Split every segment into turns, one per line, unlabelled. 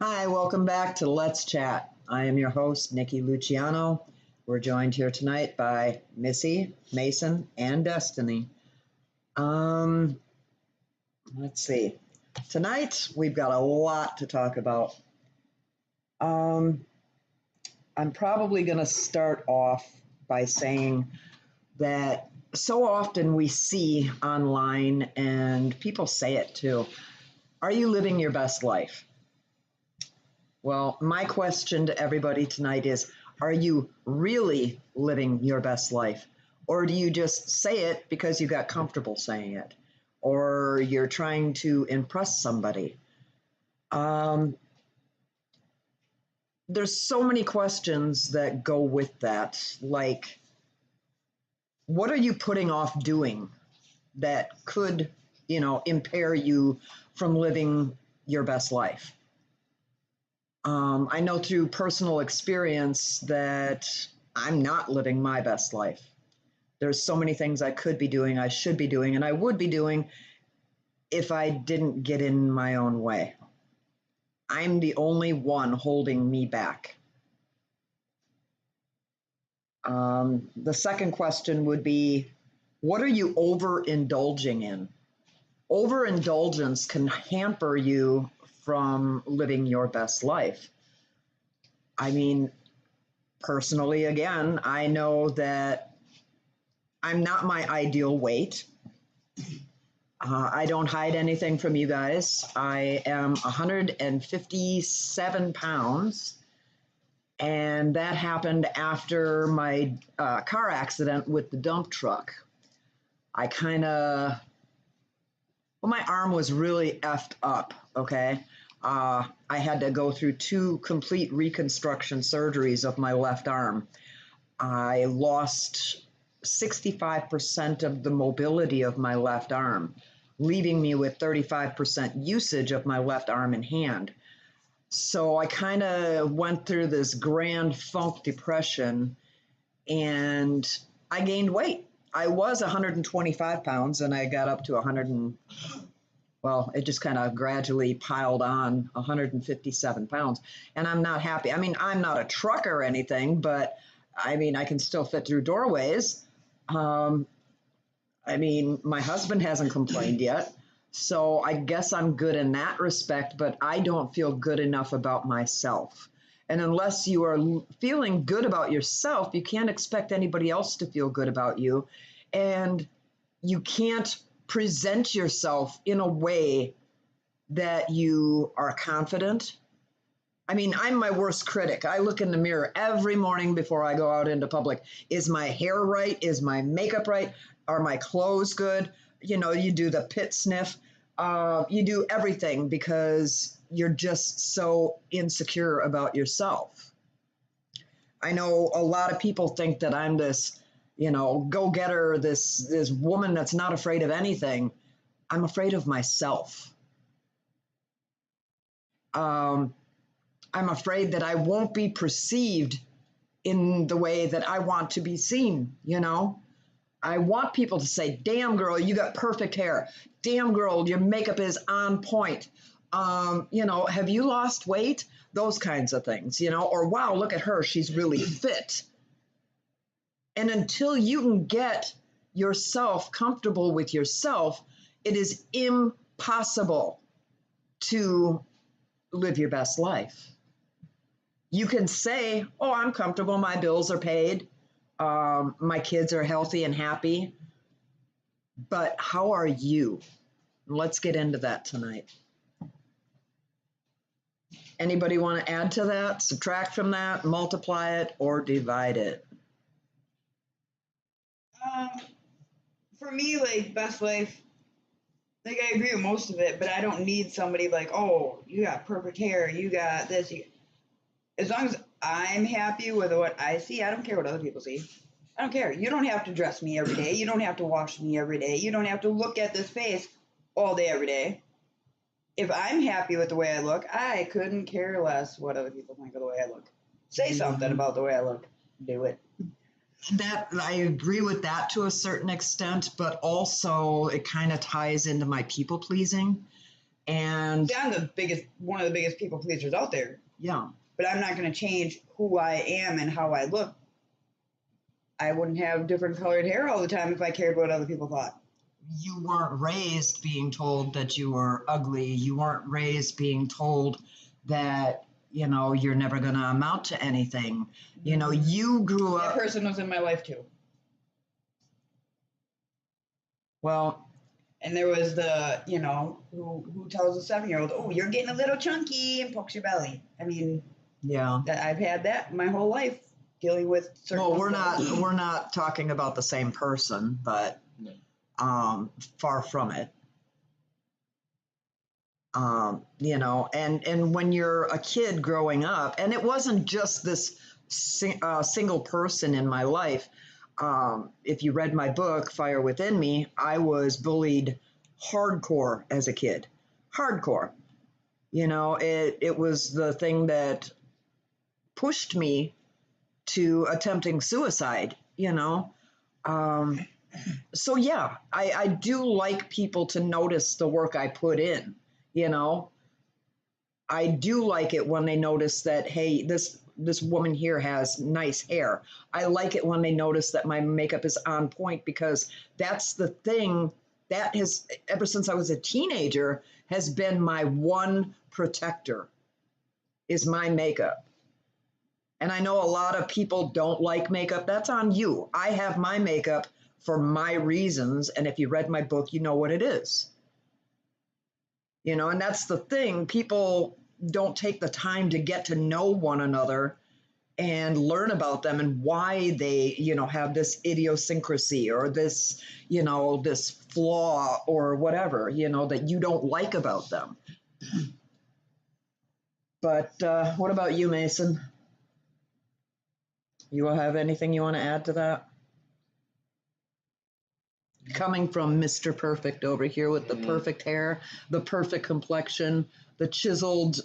Hi, welcome back to Let's Chat. I am your host, Nikki Luciano. We're joined here tonight by Missy, Mason, and Destiny. Um, let's see. Tonight we've got a lot to talk about. Um, I'm probably going to start off by saying that so often we see online, and people say it too. Are you living your best life? Well, my question to everybody tonight is, are you really living your best life? Or do you just say it because you got comfortable saying it? Or you're trying to impress somebody? Um, there's so many questions that go with that. Like, what are you putting off doing that could, impair you from living your best life? I know through personal experience that I'm not living my best life. There's so many things I could be doing, I should be doing, and I would be doing if I didn't get in my own way. I'm the only one holding me back. The second question would be, what are you overindulging in? Overindulgence can hamper you from living your best life. I mean, personally, again, I know that I'm not my ideal weight. I don't hide anything from you guys. I am 157 pounds, and that happened after my car accident with the dump truck. I kind of, well, my arm was really effed up, okay? I had to go through two complete reconstruction surgeries of my left arm. I lost 65% of the mobility of my left arm, leaving me with 35% usage of my left arm and hand. So I kind of went through this grand funk depression and I gained weight. I was 125 pounds and I got up to 100 and, well, it just kind of gradually piled on 157 pounds. And I'm not happy. I mean, I'm not a trucker or anything, but I mean, I can still fit through doorways. Um, I mean, my husband hasn't complained yet. So I guess I'm good in that respect, but I don't feel good enough about myself. And unless you are feeling good about yourself, you can't expect anybody else to feel good about you. And you can't present yourself in a way that you are confident. I mean, I'm my worst critic. I look in the mirror every morning before I go out into public. Is my hair right? Is my makeup right? Are my clothes good? You do the pit sniff. You do everything because you're just so insecure about yourself. I know a lot of people think that I'm this, go-getter, this woman that's not afraid of anything. I'm afraid of myself. Um, I'm afraid that I won't be perceived in the way that I want to be seen. I want people to say, damn girl, you got perfect hair. Damn girl, your makeup is on point. Have you lost weight? Those kinds of things, or wow, look at her, she's really fit. And until you can get yourself comfortable with yourself, it is impossible to live your best life. You can say, oh, I'm comfortable, my bills are paid, my kids are healthy and happy, but how are you? Let's get into that tonight. Anybody want to add to that, subtract from that, multiply it, or divide it?
Um, for me, like best life, like I agree with most of it, but I don't need somebody like, oh, you got perfect hair, you got this. As long as I'm happy with what I see, I don't care what other people see. I don't care. You don't have to dress me every day. You don't have to wash me every day. You don't have to look at this face all day, every day. If I'm happy with the way I look, I couldn't care less what other people think of the way I look. Say something about the way I look. Do it.
That I agree with that to a certain extent, but also it kind of ties into my people pleasing. And
See, I'm one of the biggest people pleasers out there,
yeah,
but I'm not going to change who I am and how I look. I wouldn't have different colored hair all the time if I cared what other people thought.
you weren't raised being told that you were ugly. You weren't raised being told that, you're never going to amount to anything. You grew
That
up.
person was in my life too.
Well,
and there was the, who tells a 7-year-old, oh, you're getting a little chunky, and pokes your belly. I mean,
yeah.
I've had that my whole life dealing with certain
Well,
people.
we're not talking about the same person, but far from it. And when you're a kid growing up, and it wasn't just this single person in my life. If you read my book, Fire Within Me, I was bullied hardcore as a kid. Hardcore. It was the thing that pushed me to attempting suicide, So yeah, I do like people to notice the work I put in, I do like it when they notice that, hey, this woman here has nice hair. I like it when they notice that my makeup is on point, because that's the thing that has, ever since I was a teenager, has been my one protector, is my makeup. And I know a lot of people don't like makeup. That's on you. I have my makeup for my reasons. And if you read my book, you know what it is. And that's the thing. People don't take the time to get to know one another and learn about them and why they, have this idiosyncrasy or this, this flaw or whatever, that you don't like about them. But what about you, Mason? You will have anything you want to add to that? Coming from Mr. Perfect over here with the perfect hair, the perfect complexion, the chiseled,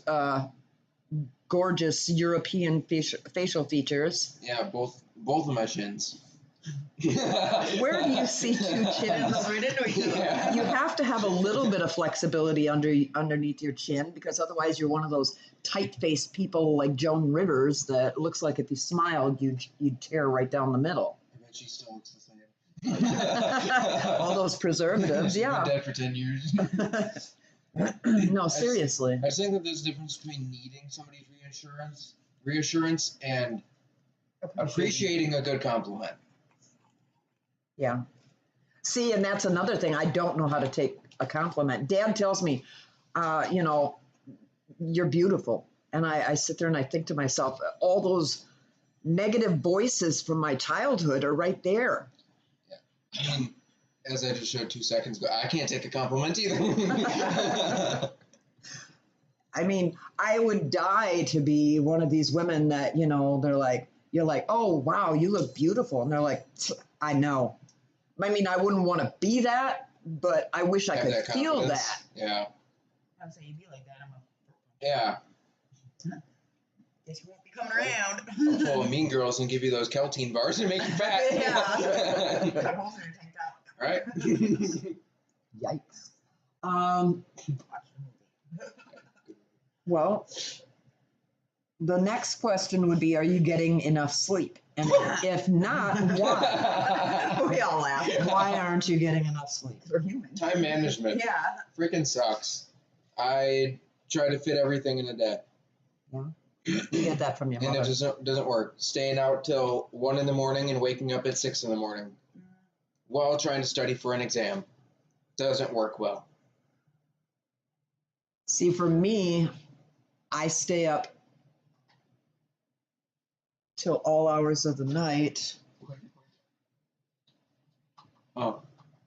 gorgeous European facial features.
Yeah, both of my chins.
Where do you see two chins?
Yeah.
You have to have a little bit of flexibility underneath your chin, because otherwise you're one of those tight-faced people like Joan Rivers that looks like if you smiled, you'd tear right down the middle.
I bet she still looks the same.
All those preservatives,
She's
yeah.
been dead for 10 years.
No, seriously.
I think that there's a difference between needing somebody's reassurance and appreciating a good compliment.
Yeah. See, and that's another thing. I don't know how to take a compliment. Dad tells me, you're beautiful. And I sit there and I think to myself, all those negative voices from my childhood are right there.
Yeah. I mean, as I just showed 2 seconds ago, I can't take a compliment either.
I mean, I would die to be one of these women that, they're like, you're like, oh, wow, you look beautiful. And they're like, I know. I mean, I wouldn't want to be that, but I wish I could feel that.
Yeah.
I would say you'd be like that.
Yeah.
Guess you won't be coming around.
I'll pull a Mean Girls and give you those Caltine bars and make you fat.
Yeah.
Right?
Yikes. Well, the next question would be, are you getting enough sleep? And if not, why?
We all laugh.
Why aren't you getting enough sleep?
We're human.
Time management.
Yeah.
Freaking sucks. I try to fit everything in a day.
Yeah. You get that from your mother.
And it doesn't work. Staying out till 1 a.m. and waking up at 6 a.m. while trying to study for an exam doesn't work well.
See, for me, I stay up till all hours of the night.
Oh.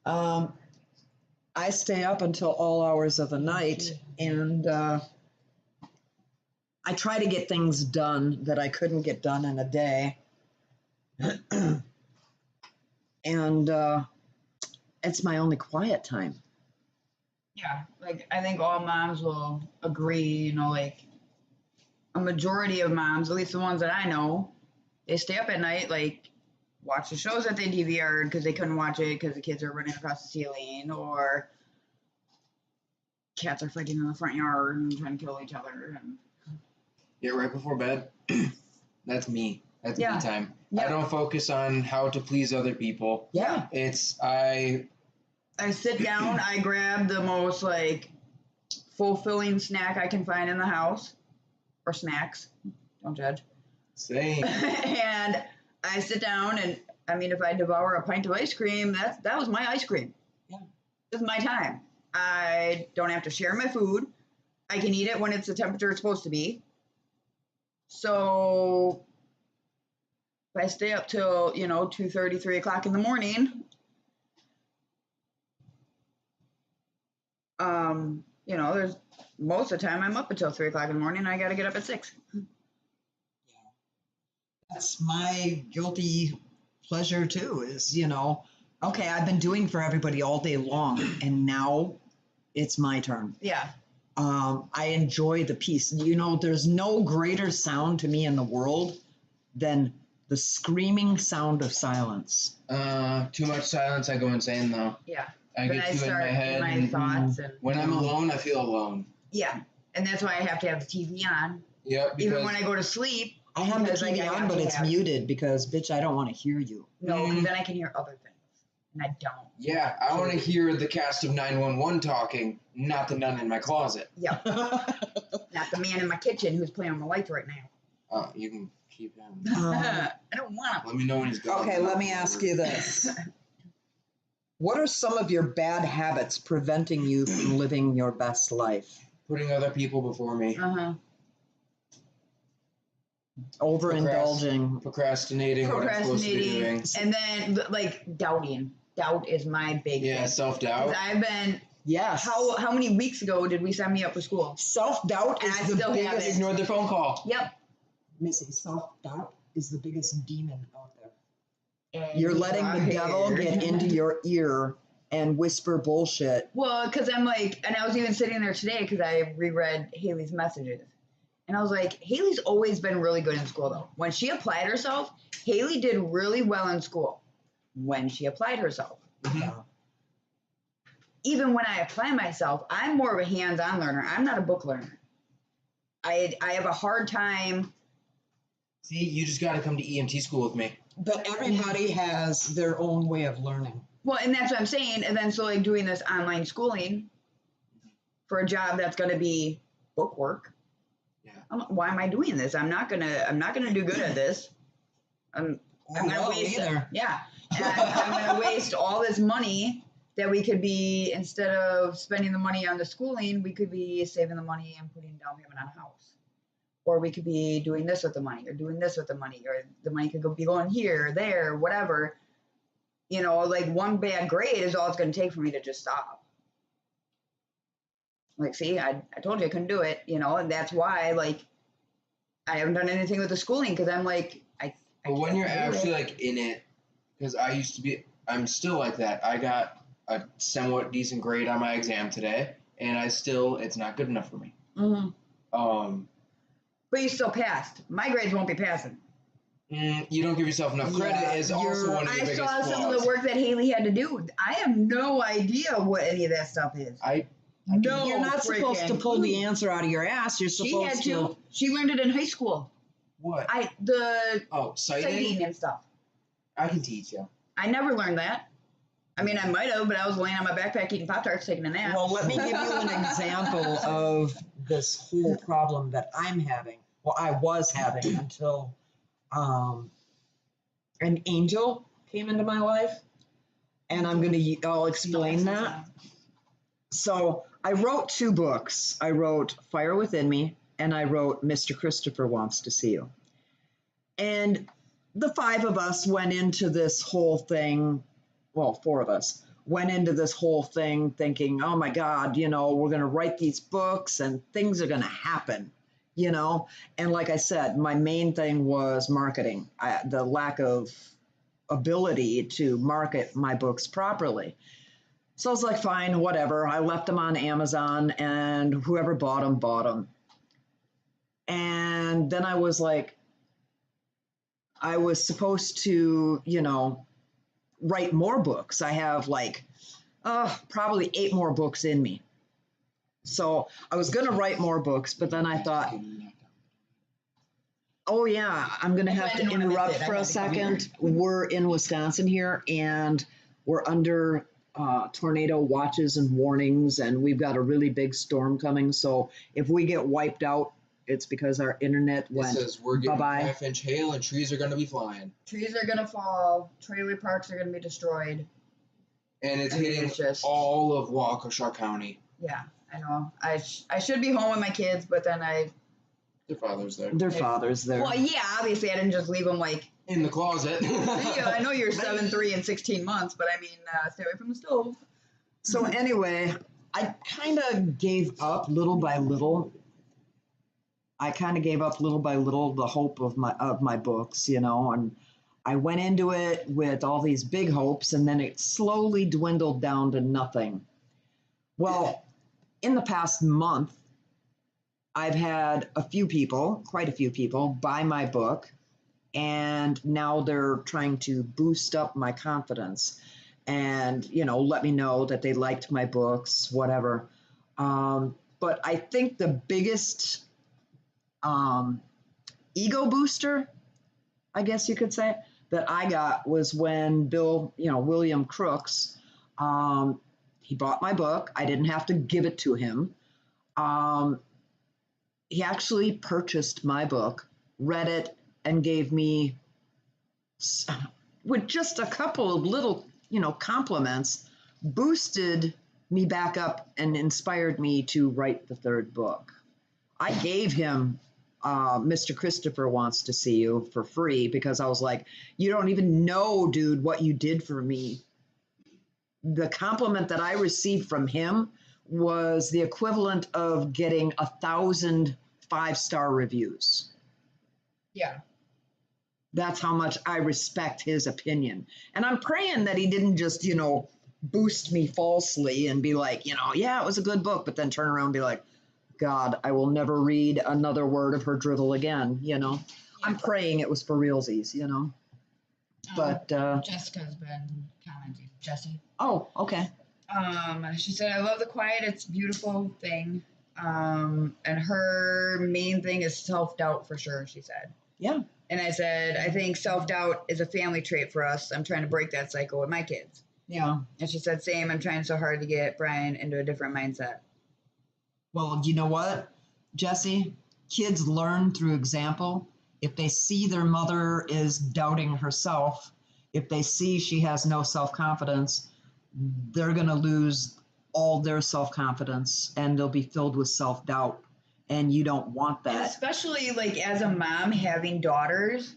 I stay up until all hours of the night, and I try to get things done that I couldn't get done in a day. And it's my only quiet time.
Yeah, like I think all moms will agree, like a majority of moms, at least the ones that I know, they stay up at night, like watch the shows that they DVR'd because they couldn't watch it because the kids are running across the ceiling, or cats are fighting in the front yard and trying to kill each other. And
Yeah, right before bed. That's me. That's
Yeah.
me time.
Yeah.
I don't focus on how to please other people.
Yeah.
I sit down, I grab the most like fulfilling snack I can find in the house, or snacks, don't judge.
Same.
And I sit down, and I mean, if I devour a pint of ice cream, that was my ice cream.
Yeah.
This is my time. I don't have to share my food. I can eat it when it's the temperature it's supposed to be. So if I stay up till 2:30, 3 o'clock in the morning, there's most of the time I'm up until 3 o'clock in the morning. And I got to get up at 6.
That's my guilty pleasure too, is, okay, I've been doing for everybody all day long, and now it's my turn.
Yeah.
I enjoy the peace. There's no greater sound to me in the world than the screaming sound of silence.
Too much silence, I go insane though.
Yeah.
I
Then
get
I
too in my
start
head.
my
and
thoughts and
when I'm alone, I feel alone.
yeah, and that's why I have to have the TV on.
Yep.
Even when I go to sleep.
I have the
Because, like,
TV
I have
on, but
to
it's
have-
muted because, bitch, I don't want to hear you.
No, because then I can hear other things, and I don't.
Yeah, I want to hear the cast of 911 talking, not the nun in my closet.
Yeah, not the man in my kitchen who's playing on the lights right now.
Oh, you can keep him.
I don't want him.
Let me know when he's gone.
Okay, let me ask you this. What are some of your bad habits preventing you from living your best life?
Putting other people before me.
Overindulging.
Procrastinating what I'm supposed to be doing.
And then like doubting. Doubt is my big
Yeah,
thing.
self-doubt.
'Cause I've been.
Yes.
How many weeks ago did we sign me up for school?
Self-doubt
And
is
I
the
still have
biggest.
it.
Ignored the phone call.
Yep.
Missy, self-doubt is the biggest demon out there.
And
You're letting the
I
devil
heard-
get into your ear and whisper bullshit.
Well, because I'm like, and I was even sitting there today because I reread Haley's messages. And I was like, Haley's always been really good in school, though. When she applied herself, Haley did really well in school when she applied herself.
Mm-hmm.
Even when I apply myself, I'm more of a hands-on learner. I'm not a book learner. I have a hard time.
See, you just got to come to EMT school with me.
But everybody has their own way of learning.
Well, and that's what I'm saying. And then so like doing this online schooling for a job that's going to be book work.
Yeah.
Why am I doing this? I'm not gonna do good at this. I'm gonna waste it. Yeah, and I'm gonna waste all this money that we could be, instead of spending the money on the schooling, we could be saving the money and putting down payment on a house, or we could be doing this with the money, or doing this with the money, or the money could be going here, there, whatever. Like one bad grade is all it's gonna take for me to just stop. Like, see, I told you I couldn't do it, and that's why, like, I haven't done anything with the schooling because I'm like,
But when you're
can't do
actually
it.
like in it, because I'm still like that. I got a somewhat decent grade on my exam today, and it's not good enough for me.
Mm-hmm. But you still passed. My grades won't be passing.
You don't give yourself enough credit
Yeah,
is also one of the
I
biggest
saw
flaws.
some of the work that Haley had to do. I have no idea what any of that stuff is. No,
You're not supposed to
freaking
pull the
clue.
answer out of your ass. You're
She
supposed
had to. She learned it in high school.
What?
The
Citing?
citing and stuff.
I can teach you.
I never learned that. I mean, I might have, but I was laying on my backpack eating Pop-Tarts, taking a nap.
Well, let me give you an example of this whole problem that I'm having. Well, I was having until an angel came into my life, and I'll explain that. So I wrote 2 books. I wrote Fire Within Me, and I wrote Mr. Christopher Wants to See You. And the 5 of us went into this whole thing, well, 4 of us went into this whole thing thinking, oh my God, we're going to write these books and things are going to happen, And like I said, my main thing was marketing, the lack of ability to market my books properly. So I was like, fine, whatever. I left them on Amazon, and whoever bought them. And then I was like, I was supposed to, write more books. I have like, probably 8 more books in me. So I was going to write more books, but then I thought, oh yeah, I'm going to have to interrupt for a second. We're in Wisconsin here, and we're under tornado watches and warnings, and we've got a really big storm coming. So if we get wiped out, it's because our internet
It
went
says we're getting
bye-bye.
half-inch hail and trees are going to be flying.
Trees are gonna fall. Trailer parks are gonna be destroyed.
And it's
I mean,
hitting
it's just-
all of Waukesha County.
Yeah, I know. I should be home with my kids, but then
Their father's there.
Their father's there.
well, yeah, obviously I didn't just leave them like.
In the closet.
Yeah, I know you're 7, 3, and 16 months, but I mean, stay away from the stove.
So anyway, I kind of gave up little by little. The hope of my books, and I went into it with all these big hopes, and then it slowly dwindled down to nothing. Well, in the past month, I've had quite a few people, buy my book, and now they're trying to boost up my confidence and, let me know that they liked my books, whatever. But I think the biggest ego booster, I guess you could say, that I got was when William Crooks, he bought my book. I didn't have to give it to him. He actually purchased my book, read it, and gave me, with just a couple of little, compliments, boosted me back up and inspired me to write the third book. I gave him Mr. Christopher Wants to See You for free because I was like, you don't even know, dude, what you did for me. The compliment that I received from him was the equivalent of getting 1,000 5-star reviews.
Yeah.
That's how much I respect his opinion. And I'm praying that he didn't just, boost me falsely and be like, yeah, it was a good book, but then turn around and be like, God, I will never read another word of her drivel again, I'm praying it was for realsies, But
Jessica's been commenting. Jessie.
Oh, okay.
She said, I love the quiet, it's a beautiful thing. And her main thing is self-doubt for sure, she said.
Yeah.
And I said, I think self-doubt is a family trait for us. I'm trying to break that cycle with my kids.
Yeah.
And she said, same, I'm trying so hard to get Brian into a different mindset.
Well, you know what, Jesse? Kids learn through example. If they see their mother is doubting herself, if they see she has no self-confidence, they're going to lose all their self-confidence and they'll be filled with self-doubt. And you don't want that.
And especially like as a mom having daughters,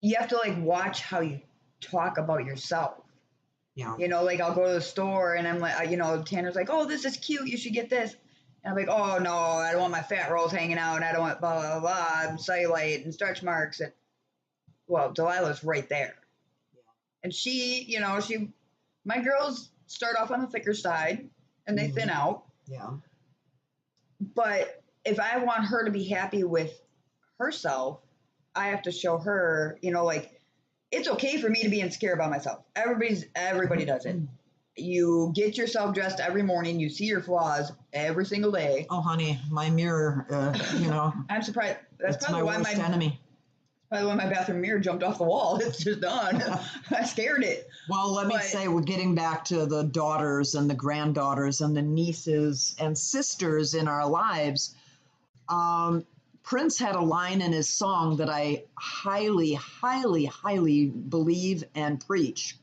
you have to like watch how you talk about yourself.
Yeah.
Like I'll go to the store and I'm like, Tanner's like, oh, this is cute. You should get this. And I'm like, oh no, I don't want my fat rolls hanging out. I don't want blah, blah, blah, and cellulite and stretch marks. And well, Delilah's right there. Yeah. And she, my girls start off on the thicker side and they thin out.
Yeah.
But if I want her to be happy with herself, I have to show her, like, it's okay for me to be insecure about myself. Everybody does it. You get yourself dressed every morning. You see your flaws every single day.
Oh, honey, my mirror,
I'm surprised. That's
probably my worst enemy.
Probably why my bathroom mirror jumped off the wall. It's just done. I scared it.
Well, let me say, we're getting back to the daughters and the granddaughters and the nieces and sisters in our lives. Prince had a line in his song that I highly, highly, highly believe and preach.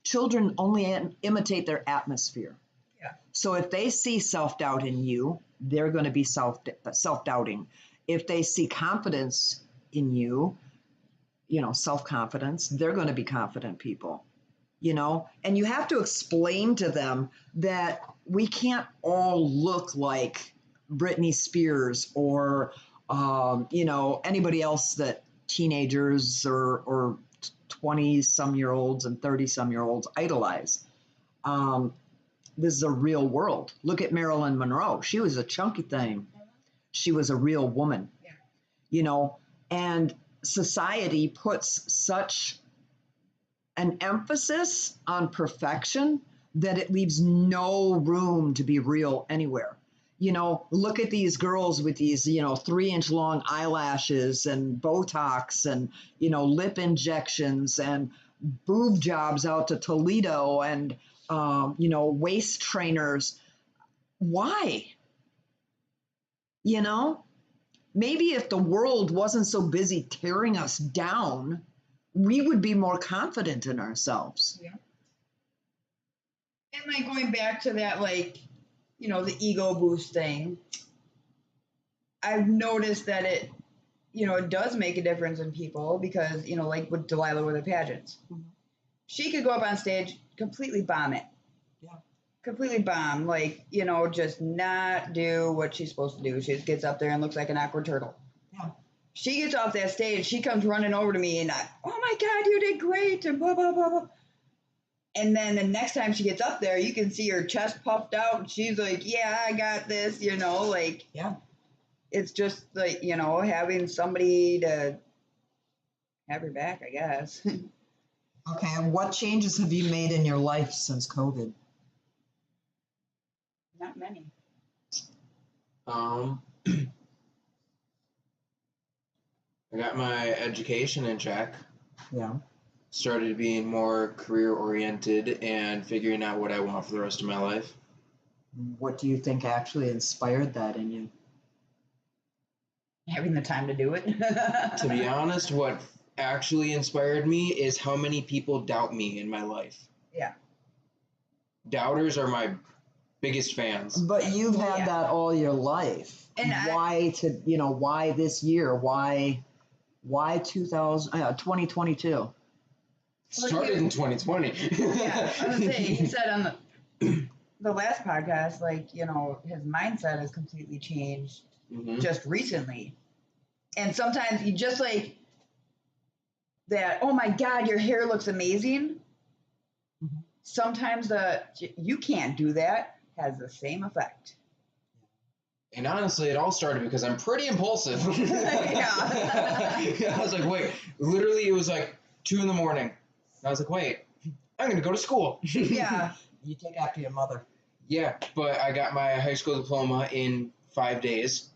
Children only imitate their atmosphere.
Yeah.
So if they see self-doubt in you, they're going to be self-doubting. If they see confidence in you, self-confidence, they're going to be confident people, and you have to explain to them that we can't all look like Britney Spears or, anybody else that teenagers or 20-some-year-olds and 30-some-year-olds idolize. This is a real world. Look at Marilyn Monroe. She was a chunky thing. She was a real woman, and society puts such an emphasis on perfection that it leaves no room to be real anywhere. Look at these girls with these, 3-inch long eyelashes and Botox and, lip injections and boob jobs out to Toledo and, waist trainers. Why? Maybe if the world wasn't so busy tearing us down, we would be more confident in ourselves.
Yeah. And like going back to that, like, the ego boost thing, I've noticed that it does make a difference in people because, like with Delilah with the pageants, she could go up on stage, completely bomb it.
Yeah.
Completely bomb, like, just not do what she's supposed to do. She just gets up there and looks like an awkward turtle.
Yeah.
She gets off that stage, she comes running over to me and oh my God, you did great, and blah, blah, blah, blah. And then the next time she gets up there, you can see her chest puffed out, and she's like, yeah, I got this, like,
yeah.
It's just like, having somebody to have your back, I guess.
Okay, and what changes have you made in your life since COVID?
Not many.
I got my education in check.
Yeah.
Started being more career oriented and figuring out what I want for the rest of my life.
What do you think actually inspired that in you?
Having the time to do it.
To be honest, what actually inspired me is how many people doubt me in my life.
Yeah.
Doubters are my biggest fans.
But you've had that all your life.
And
why this year? Why 2022?
Started in 2020.
Yeah, I was saying, he said on the last podcast, like, his mindset has completely changed just recently. And sometimes you just like that, oh my God, your hair looks amazing. Mm-hmm. Sometimes you can't do that has the same effect.
And honestly, it all started because I'm pretty impulsive.
Yeah.
I was like, wait, literally it was like 2 a.m. I was like, wait, I'm going to go to school.
Yeah.
You take after your mother.
Yeah, but I got my high school diploma in 5 days.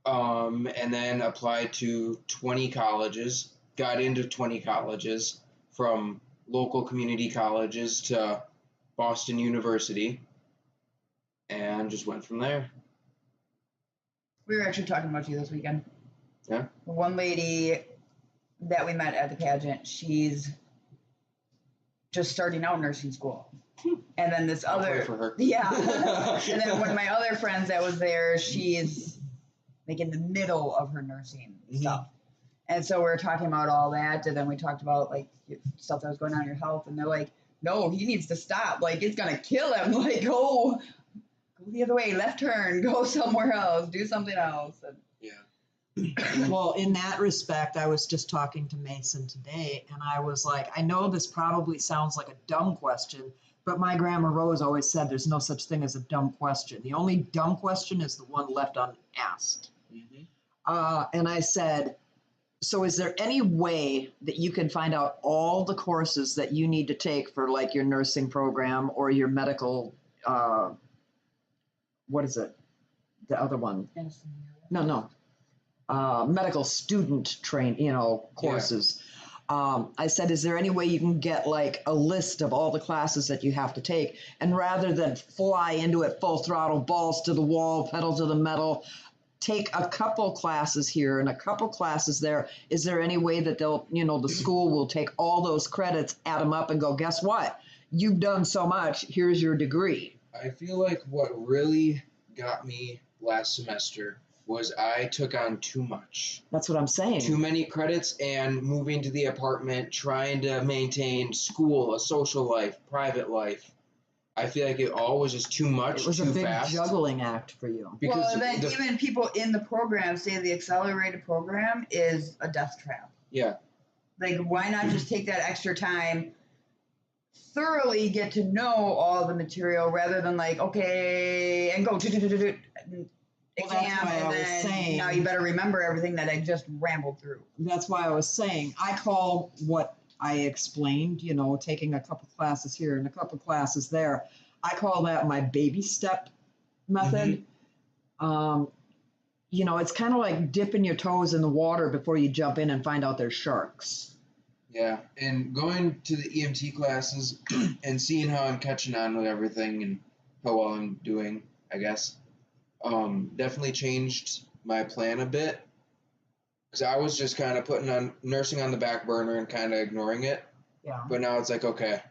And then applied to 20 colleges, got into 20 colleges, from local community colleges to Boston University, and just went from there.
We were actually talking about you this weekend.
Yeah.
One lady that we met at the pageant, she's just starting out nursing school. And then this
I'll
other,
pray for her.
Yeah. And then one of my other friends that was there, she's like in the middle of her nursing stuff. And so we were talking about all that. And then we talked about like stuff that was going on in your health. And they're like, no, he needs to stop. Like, it's going to kill him. Like, go the other way, left turn, go somewhere else, do something else. And
Yeah.
Well, in that respect, I was just talking to Mason today, and I was like, I know this probably sounds like a dumb question, but my grandma Rose always said there's no such thing as a dumb question. The only dumb question is the one left unasked. And I said, so is there any way that you can find out all the courses that you need to take for like your nursing program or your medical, what is it? The other one? No. Medical student courses. Yeah. I said, is there any way you can get like a list of all the classes that you have to take? And rather than fly into it full throttle, balls to the wall, pedal to the metal, take a couple classes here and a couple classes there. Is there any way that they'll, the school will take all those credits, add them up and go, guess what? You've done so much. Here's your degree.
I feel like what really got me last semester was I took on too much.
That's what I'm saying.
Too many credits and moving to the apartment, trying to maintain school, a social life, private life. I feel like it all was just too much, too fast.
It was a big juggling act for you.
Because
well, then even people in the program say the accelerated program is a death trap.
Yeah.
Like, why not just take that extra time, thoroughly get to know all the material rather than like, okay, and go exam, and then now you better remember everything that I just rambled through.
That's why I was saying, I call what I explained, taking a couple classes here and a couple classes there. I call that my baby step method. It's kind of like dipping your toes in the water before you jump in and find out there's sharks.
Yeah, and going to the EMT classes and seeing how I'm catching on with everything and how well I'm doing, I guess, definitely changed my plan a bit. Because I was just kind of putting on nursing on the back burner and kind of ignoring it.
Yeah.
But now it's like, okay,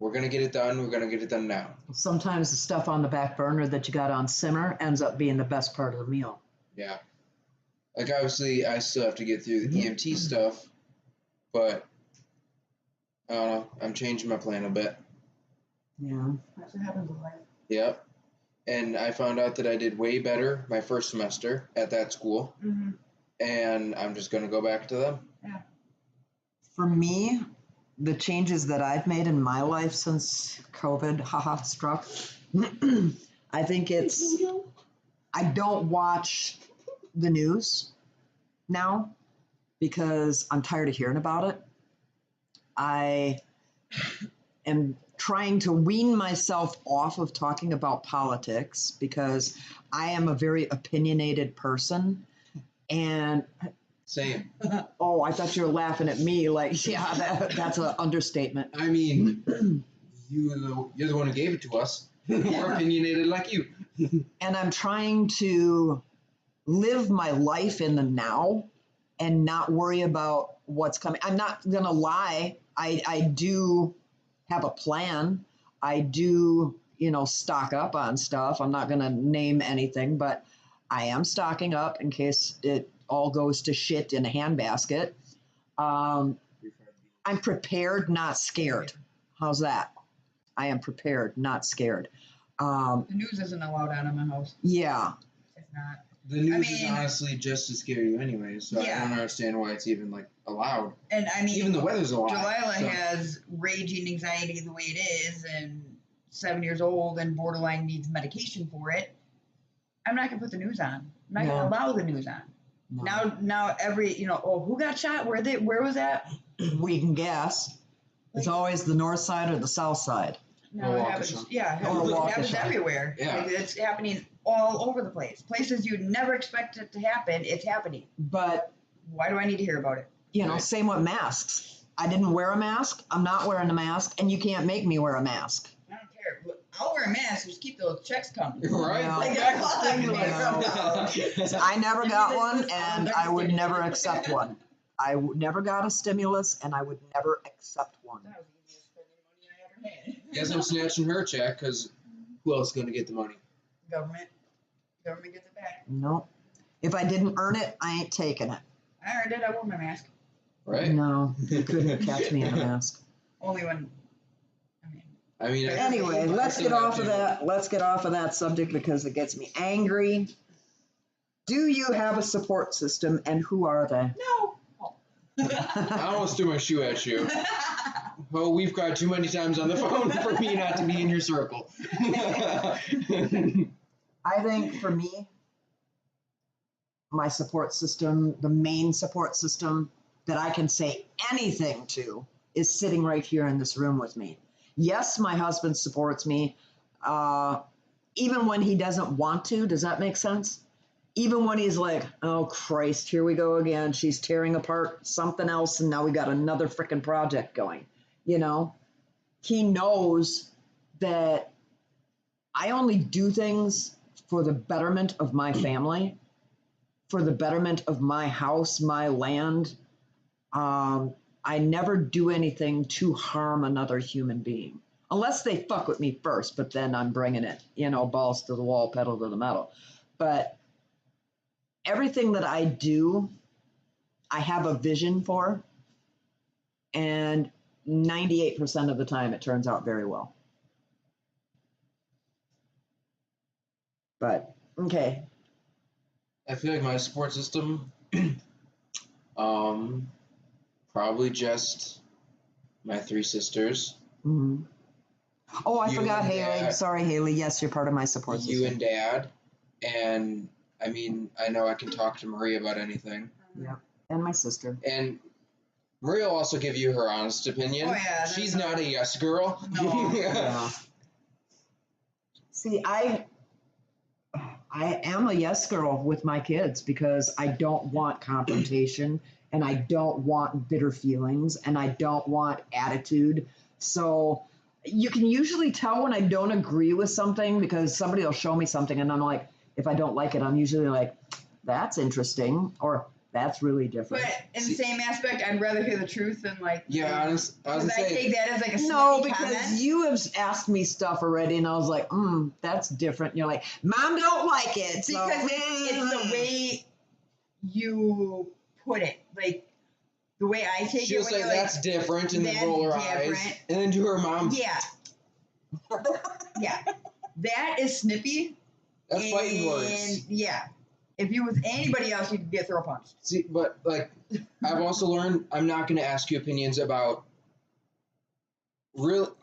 we're going to get it done. We're going to get it done now.
Sometimes the stuff on the back burner that you got on simmer ends up being the best part of the meal.
Yeah. Like, obviously, I still have to get through the EMT stuff, but I don't know. I'm changing my plan a bit.
Yeah.
That's what happens in life.
Yep. And I found out that I did way better my first semester at that school.
Mm-hmm.
And I'm just going to go back to them.
Yeah.
For me, the changes that I've made in my life since COVID struck, I think I don't watch the news now because I'm tired of hearing about it. I am trying to wean myself off of talking about politics because I am a very opinionated person. And
Same.
oh, I thought you were laughing at me. Like, yeah, that's an understatement.
I mean, you're the one who gave it to us. We're opinionated like you.
And I'm trying to live my life in the now and not worry about what's coming. I'm not going to lie. I do have a plan. I do, stock up on stuff. I'm not going to name anything, but I am stocking up in case it all goes to shit in a handbasket. I'm prepared, not scared. How's that? I am prepared, not scared.
The news isn't allowed out of my house.
Yeah.
It's not.
The news is honestly just to scare you anyway, so
Yeah.
I don't understand why it's even allowed.
And I mean,
even the weather's allowed.
Delilah has raging anxiety the way it is, and 7 years old and borderline needs medication for it. I'm not gonna put the news on. I'm not gonna allow the news on. No. Now every who got shot? Where was that?
We can guess. It's always the north side or the south side.
No, it happens. Yeah, it happens everywhere.
Yeah.
Like, it's happening all over the place. Places you'd never expect it to happen, it's happening.
But
why do I need to hear about it?
Same with masks. I didn't wear a mask. I'm not wearing a mask, and you can't make me wear a mask.
I don't care. Look, I'll wear a mask. Just keep those checks coming.
Right.
No.
Like,
I never got one, and I would never accept one. I never got a stimulus, and I would never accept one.
That was the easiest spending money I ever had.
Guess I'm snatching her check because who else is going to get the money?
Government gets it back.
No. If I didn't earn it, I ain't taking it.
I already did. I wore my mask.
Right.
No, you couldn't catch me in a mask.
Only when.
I mean.
Anyway, let's get off of that. Let's get off of that subject because it gets me angry. Do you have a support system, and who are they?
No.
I almost threw my shoe at you. Oh, we've cried too many times on the phone for me not to be in your circle.
I think for me, my support system, the main support system that I can say anything to is sitting right here in this room with me. Yes, my husband supports me, even when he doesn't want to. Does that make sense? Even when he's like, oh, Christ, here we go again. She's tearing apart something else, and now we got another freaking project going. He knows that I only do things for the betterment of my family, for the betterment of my house, my land. I never do anything to harm another human being, unless they fuck with me first, but then I'm bringing it, balls to the wall, pedal to the metal. But everything that I do, I have a vision for, and 98% of the time it turns out very well. But, okay.
I feel like my support system, probably just my 3 sisters.
Mm-hmm. Oh, I
You
forgot
and
Haley.
Dad.
Sorry, Haley. Yes, you're part of my support system.
You and Dad. And, I mean, I know I can talk to Marie about anything.
Yeah, and my sister.
And Maria will also give you her honest opinion.
Oh, yeah.
She's not a yes girl.
No.
Yeah. See, I am a yes girl with my kids because I don't want confrontation and I don't want bitter feelings and I don't want attitude. So you can usually tell when I don't agree with something because somebody will show me something and I'm like, if I don't like it, I'm usually like, that's interesting or that's really different.
But in the same aspect, I'd rather hear the truth than like.
Yeah, I was gonna
I
say.
take that as like a
No,
snippy
because
comment.
you have asked me stuff already, and I was like, that's different. And you're like, Mom don't like it. So,
Because it's the way you put it. Like, the way I take
She'll
it.
say that's different and then
"That's
roll her eyes.
different."
And then to her mom,
Yeah. Yeah. That is snippy.
that's fighting words.
And yeah. If you was anybody else, you'd get throw punched.
See, but like, I've also learned I'm not going to ask you opinions about real,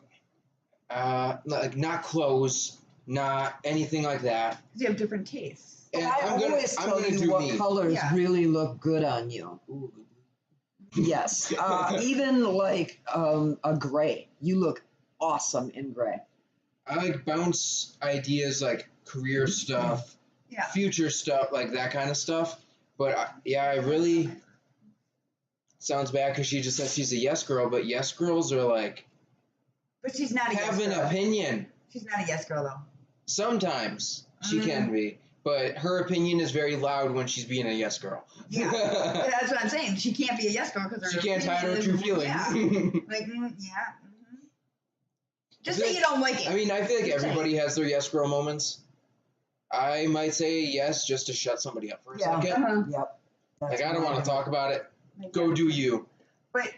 like not clothes, not anything like that.
You have different tastes.
And
I always tell you
do
what
me.
colors
Yeah.
really look good on you.
Ooh.
Yes. Even like a gray. You look awesome in gray.
I like bounce ideas like career stuff,
Yeah.
future stuff, like that kind of stuff. But I really sounds bad because she just said she's a yes girl, but yes girls are like
But she's not a yes
have an
girl.
opinion.
She's not a yes girl, though.
Sometimes she can be, but her opinion is very loud when she's being a yes girl.
Yeah. That's what I'm saying. She can't be a yes girl because her
She can't hide her
opinion
true
is-
feelings.
Yeah. Like, yeah. Just say you don't like it.
I mean, I feel like
Just say.
everybody has their yes girl moments. I might say yes just to shut somebody up for a
Yeah.
second.
Uh-huh.
Yep.
Like, I don't want to talk about it.
Like,
Go do you.
But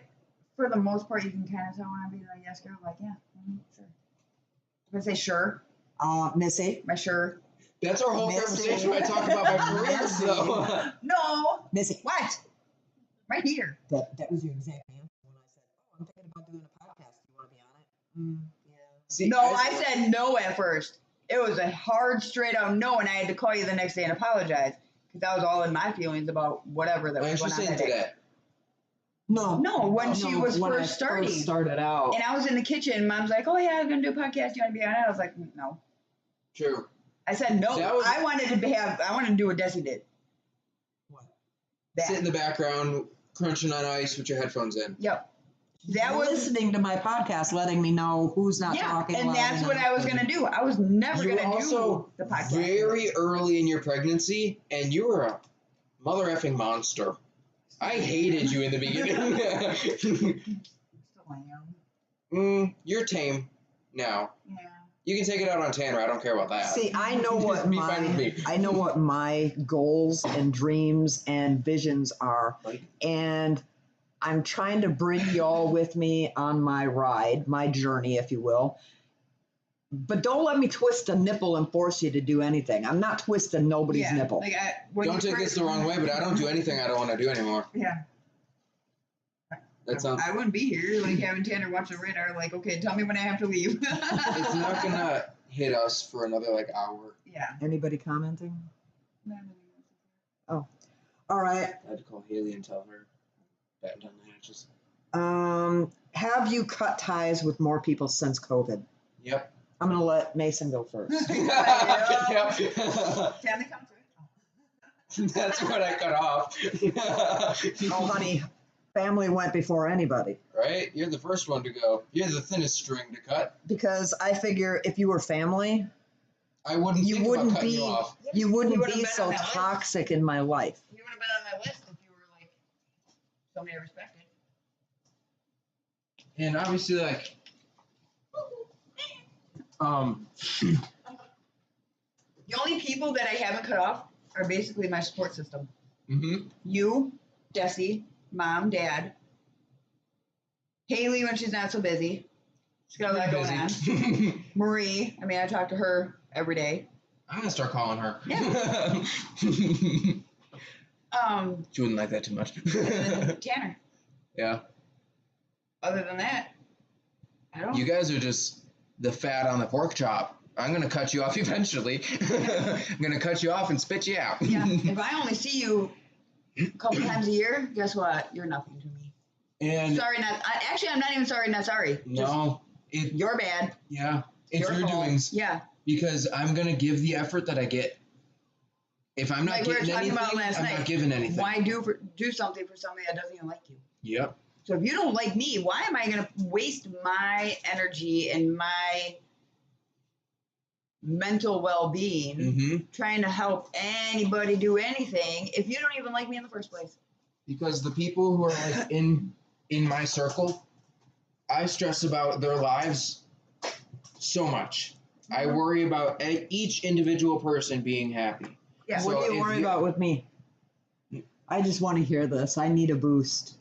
for the most part, you can kind of tell when I'm being a yes girl. Like, yeah, sure. I'm going to say sure.
Missy.
My sure.
That's our whole
Missy.
conversation when I talk about my careers,
Missy.
though.
No.
Missy.
What? Right here.
That was your exact answer when I said, I'm thinking about doing a podcast. You want to be on it? Yeah.
See,
No, I said no at first. It was a hard, straight out no, and I had to call you the next day and apologize because that was all in my feelings about whatever that
When
was
she
going on
saying
that day.
that.
No, when she was
when
first starting.
First started out.
And I was in the kitchen. Mom's like, "Oh yeah, I'm gonna do a podcast. You want to be on it?" I was like, "No."
True.
I said no.
That was-
I wanted to do what Desi did.
What?
That.
Sit in the background, crunching on ice with your headphones in.
Yep. That was
listening to my podcast, letting me know who's not
yeah,
talking.
and
loud
that's what
enough.
I was gonna do. I was never
You were
gonna
also
do the podcast.
very early in your pregnancy, and you were a mother effing monster. I hated you in the beginning.
Still am.
You're tame now.
Yeah.
You can take it out on Tanner. I don't care about that.
See, I know what
Be fine with me.
I know what my goals and dreams and visions are,
Like,
and I'm trying to bring y'all with me on my ride, my journey, if you will. But don't let me twist a nipple and force you to do anything. I'm not twisting nobody's
Yeah.
nipple.
Like when
don't
you
take this the wrong way, but I don't do anything I don't want to do anymore.
Yeah.
That sounds.
I wouldn't be here, like having Tanner watch the radar. Like, okay, tell me when I have to leave.
It's not gonna hit us for another like hour.
Yeah.
Anybody commenting? All right.
I had to call Haley and tell her. Batten down the hatches.
Have you cut ties with more people since COVID?
Yep.
I'm gonna let Mason go first.
Yep.
Family come through.
That's what I cut off.
Oh, honey, family went before anybody.
Right? You're the first one to go. You're the thinnest string to cut.
Because I figure if you were family,
I wouldn't
you
think
wouldn't
about cutting
be
you off.
you
You
wouldn't
would've
be
been
so
on that list.
toxic in my life.
You would have been on my list if you were like somebody I respected.
And obviously, like,
The only people that I haven't cut off are basically my support system.
mm-hmm.
You, Desi, Mom, Dad, Haley when she's not so busy. She's got a lot going on. Marie, I mean, I talk to her every day.
I'm gonna start calling her.
Yeah.
She wouldn't like that too much.
And then Tanner.
Yeah.
Other than that, I don't.
You guys are just the fat on the pork chop. I'm gonna cut you off eventually. I'm gonna cut you off and spit you out.
Yeah. If I only see you a couple times a year, guess what? You're nothing to me.
And
Sorry, actually, I'm not even sorry, not sorry.
no,
Just, you're bad.
Yeah, it's your
fault.
doings.
Yeah.
Because I'm gonna give the effort that I get. If I'm not
Like we were
getting
talking
anything,
about last
I'm
night.
not giving anything.
Why do something for somebody that doesn't even like you?
Yep.
So if you don't like me, why am I going to waste my energy and my mental well-being trying to help anybody do anything if you don't even like me in the first place?
Because the people who are like in my circle, I stress about their lives so much. I worry about each individual person being happy.
Yeah.
So
What do you worry about with me? I just want to hear this. I need a boost.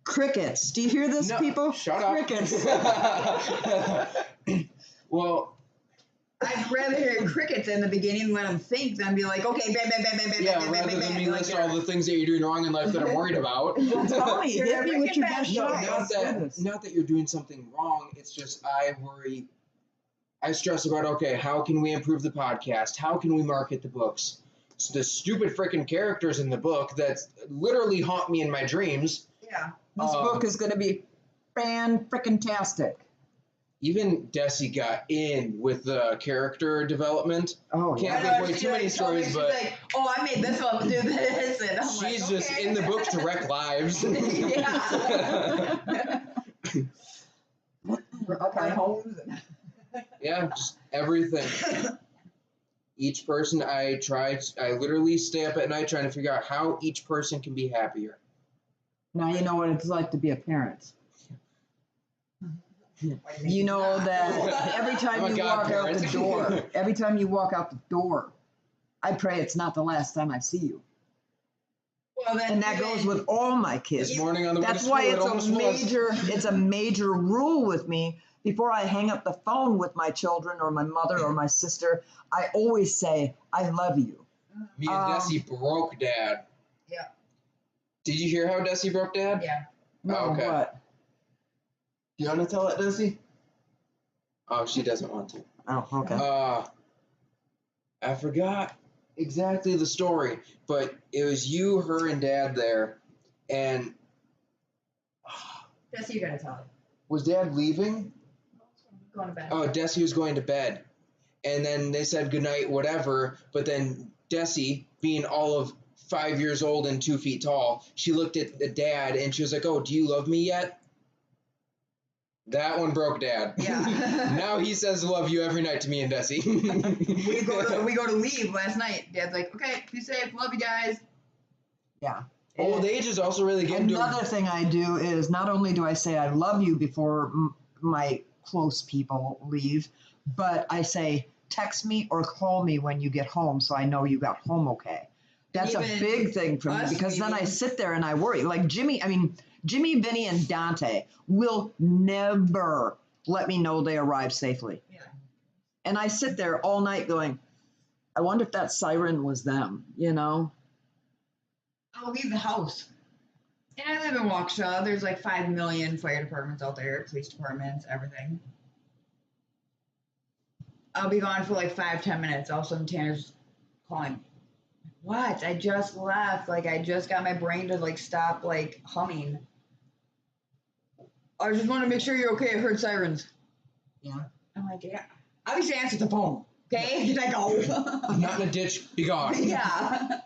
Crickets. Do you hear this,
No,
people?
shut up.
Crickets.
Well,
I'd rather hear crickets in the beginning and let them think than be like, okay, bam, bam, bam, bam, bam,
yeah,
bam,
rather
bam,
than
bam,
me
like
list all the things that you're doing wrong in life that I'm worried about.
Tell me,
You're
hit me with your
freaking
best
bad.
shot.
Not that you're doing something wrong. It's just I stress about, okay, how can we improve the podcast? How can we market the books? So the stupid freaking characters in the book that literally haunt me in my dreams.
Yeah.
This book is going to be fan-frickin-tastic.
Even Desi got in with the character development.
Oh,
Can't
yeah.
give away too many stories,
she's
but
like, oh, I made this one do this. And I'm
she's
like,
just
okay.
in the book to wreck lives.
Yeah.
Okay.
homes.
Yeah, just everything. Each person I literally stay up at night trying to figure out how each person can be happier.
Now you know what it's like to be a parent. You know that every time
I'm a
you walk out
godparent.
the door, I pray it's not the last time I see you.
Well, then
And that goes with all my kids.
This morning on the way to
That's
school,
why
it almost was.
it's a major rule with me. Before I hang up the phone with my children or my mother or my sister, I always say, I love you.
Me and Desi broke Dad.
Yeah.
Did you hear how Desi broke Dad?
Yeah.
No,
Okay.
what?
Do you want to tell it, Desi? Oh, she doesn't want to.
Oh, okay.
I forgot exactly the story, but it was you, her, and Dad there, and
That's you gotta tell it.
was Dad leaving?
Going to bed.
Oh, Desi was going to bed, and then they said goodnight, whatever, but then Desi, being all of 5 years old and 2 feet tall, she looked at the Dad, and she was like, oh, do you love me yet? That one broke Dad.
Yeah.
Now he says love you every night to me and Desi.
we go to leave last night. Dad's like, okay, be safe, love you guys.
Yeah.
Old age is also really getting
Another thing I do is not only do I say I love you before my close people leave, but I say text me or call me when you get home so I know you got home okay. That's a big thing for me because then I sit there and I worry. Like Jimmy, Vinny, and Dante will never let me know they arrived safely.
Yeah.
And I sit there all night going, I wonder if that siren was them, you know?
I'll leave the house. And I live in Waukesha. There's like 5 million fire departments out there, police departments, everything. I'll be gone for like 5-10 minutes. All of a sudden, Tanner's calling. What? I just left. Like, I just got my brain to like stop like humming. I just want to make sure you're okay. I heard sirens.
Yeah.
I'm like, yeah. Obviously, answer the phone. Okay? And I go.
not in a ditch, be gone.
Yeah.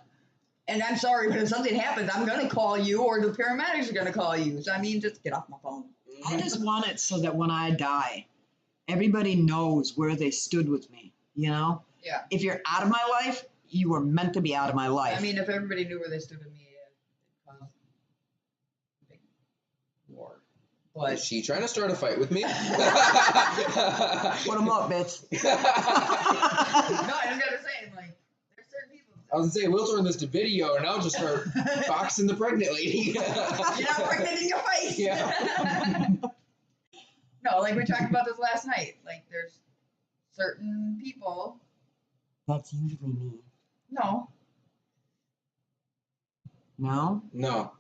And I'm sorry, but if something happens, I'm going to call you or the paramedics are going to call you. So, I mean, just get off my phone.
I just want it so that when I die, everybody knows where they stood with me, you know?
Yeah.
If you're out of my life, you were meant to be out of my life.
I mean, if everybody knew where they stood with me, it'd cause a big war. But
Is she trying to start a fight with me?
Put them up, bitch.
no, I just gotta say, like, there's certain people.
I was gonna say, we'll turn this to video and I'll just start boxing the pregnant lady.
You're not pregnant in your face.
Yeah.
No, like we talked about this last night. Like, there's certain people.
That's usually me.
No.
No?
No.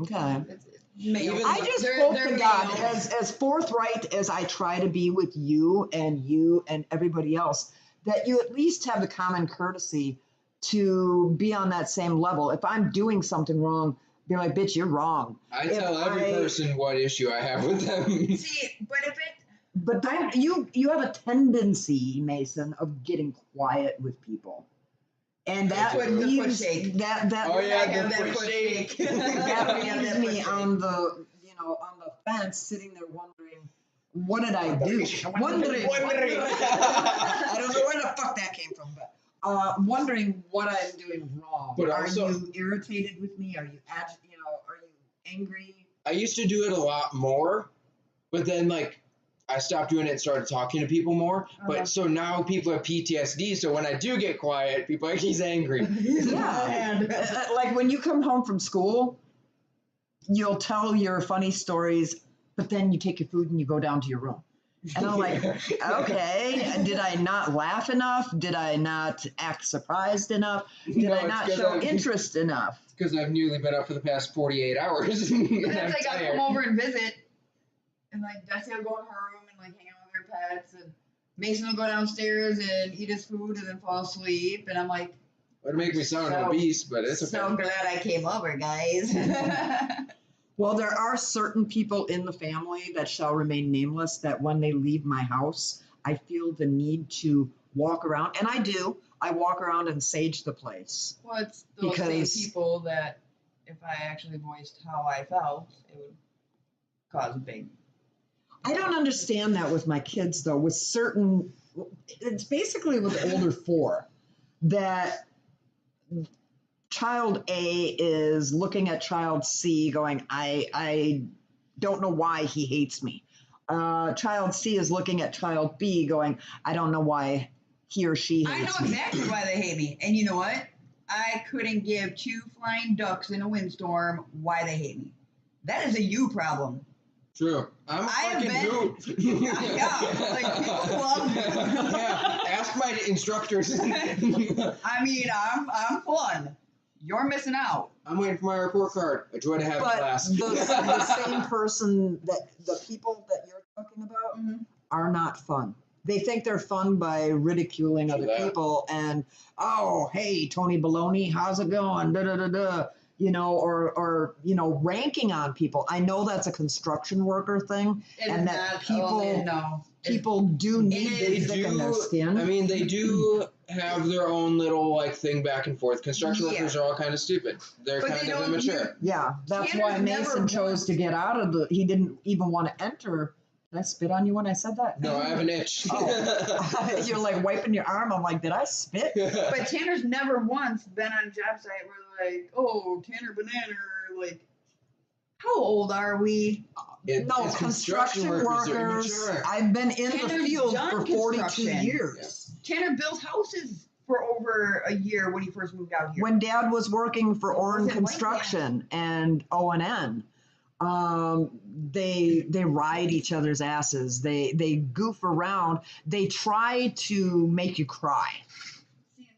Okay.
It's male.
I just
They're
hope to God,
males.
as forthright as I try to be with you and everybody else, that you at least have the common courtesy to be on that same level. If I'm doing something wrong, be like, bitch, you're wrong.
I
If
tell every person what issue I have with them.
See, but if it,
But then you have a tendency, Mason, of getting quiet with people. And
I
that
do.
The foot
leaves
shake.
that
Oh, yeah,
I have
the
that
foot
foot
shake.
shake.
that
Yeah,
leaves
that
me
foot
on the on the fence, sitting there wondering, what did I do? Wondering. I don't know where the fuck that came from, but wondering what I'm doing wrong.
But
Are
also-
you irritated with me? Are you are you angry?
I used to do it a lot more, but then like I stopped doing it and started talking to people more. But so now people have PTSD. So when I do get quiet, people are like, he's angry.
Yeah. Like when you come home from school, you'll tell your funny stories, but then you take your food and you go down to your room. And I'm like, okay, did I not laugh enough? Did I not act surprised enough? Did
No,
I
it's
not
'cause
show
I'm-
interest enough?
Because I've newly been up for the past 48 hours. and
But
I'm
it's like I
tired.
come over and visit, and like Desi will go in her room and like hang out with her pets, and Mason will go downstairs and eat his food and then fall asleep, and I'm like,
It'd make me sound
So-
obese, but it's okay.
so glad I came over, guys.
Well, there are certain people in the family that shall remain nameless that when they leave my house, I feel the need to walk around, and I do. I walk around and sage the place.
Well, it's those
Because-
same people that if I actually voiced how I felt, it would cause a big.
I don't understand that with my kids, though. With certain, it's basically with older four that child A is looking at child C going, I don't know why he hates me. Child C is looking at child B going, I don't know why he or she
I know
hates me.
exactly why they hate me, and you know what? I couldn't give two flying ducks in a windstorm why they hate me. That is a you problem.
True. I'm a
I have
fucking
been-
hoop.
Yeah, like, people love me.
Yeah, ask my instructors.
I mean, I'm fun. You're missing out.
I'm waiting for my report card. I try to have
But
class.
the same person that the people that you're talking about are not fun. They think they're fun by ridiculing
True
other
that.
people and, oh, hey, Tony Baloney, how's it going? Da da da da. Or ranking on people. I know that's a construction worker thing,
It
and
is
that
not,
people
no.
people do need
They
to thicken their skin.
I mean, they do have their own little like thing back and forth. Construction
Yeah.
workers are all kind of stupid. They're
But
kind
they
of
don't-
immature.
Yeah, that's
Tanner's
why
never
Mason chose
once-
to get out of the. He didn't even want to enter. Did I spit on you when I said that?
No, I have an itch.
Oh. You're like wiping your arm. I'm like, did I spit?
But Tanner's never once been on a job site where like, oh, Tanner Banana, like, how old are we?
No,
it's
construction
are
workers.
immature.
I've been in the
Tanner's
field
done
for 42
construction.
years.
Tanner built houses for over a year when he first moved out here.
When Dad was working for Oren
Was it like
Construction and O&N, they ride each other's asses. They goof around. They try to make you cry.
See,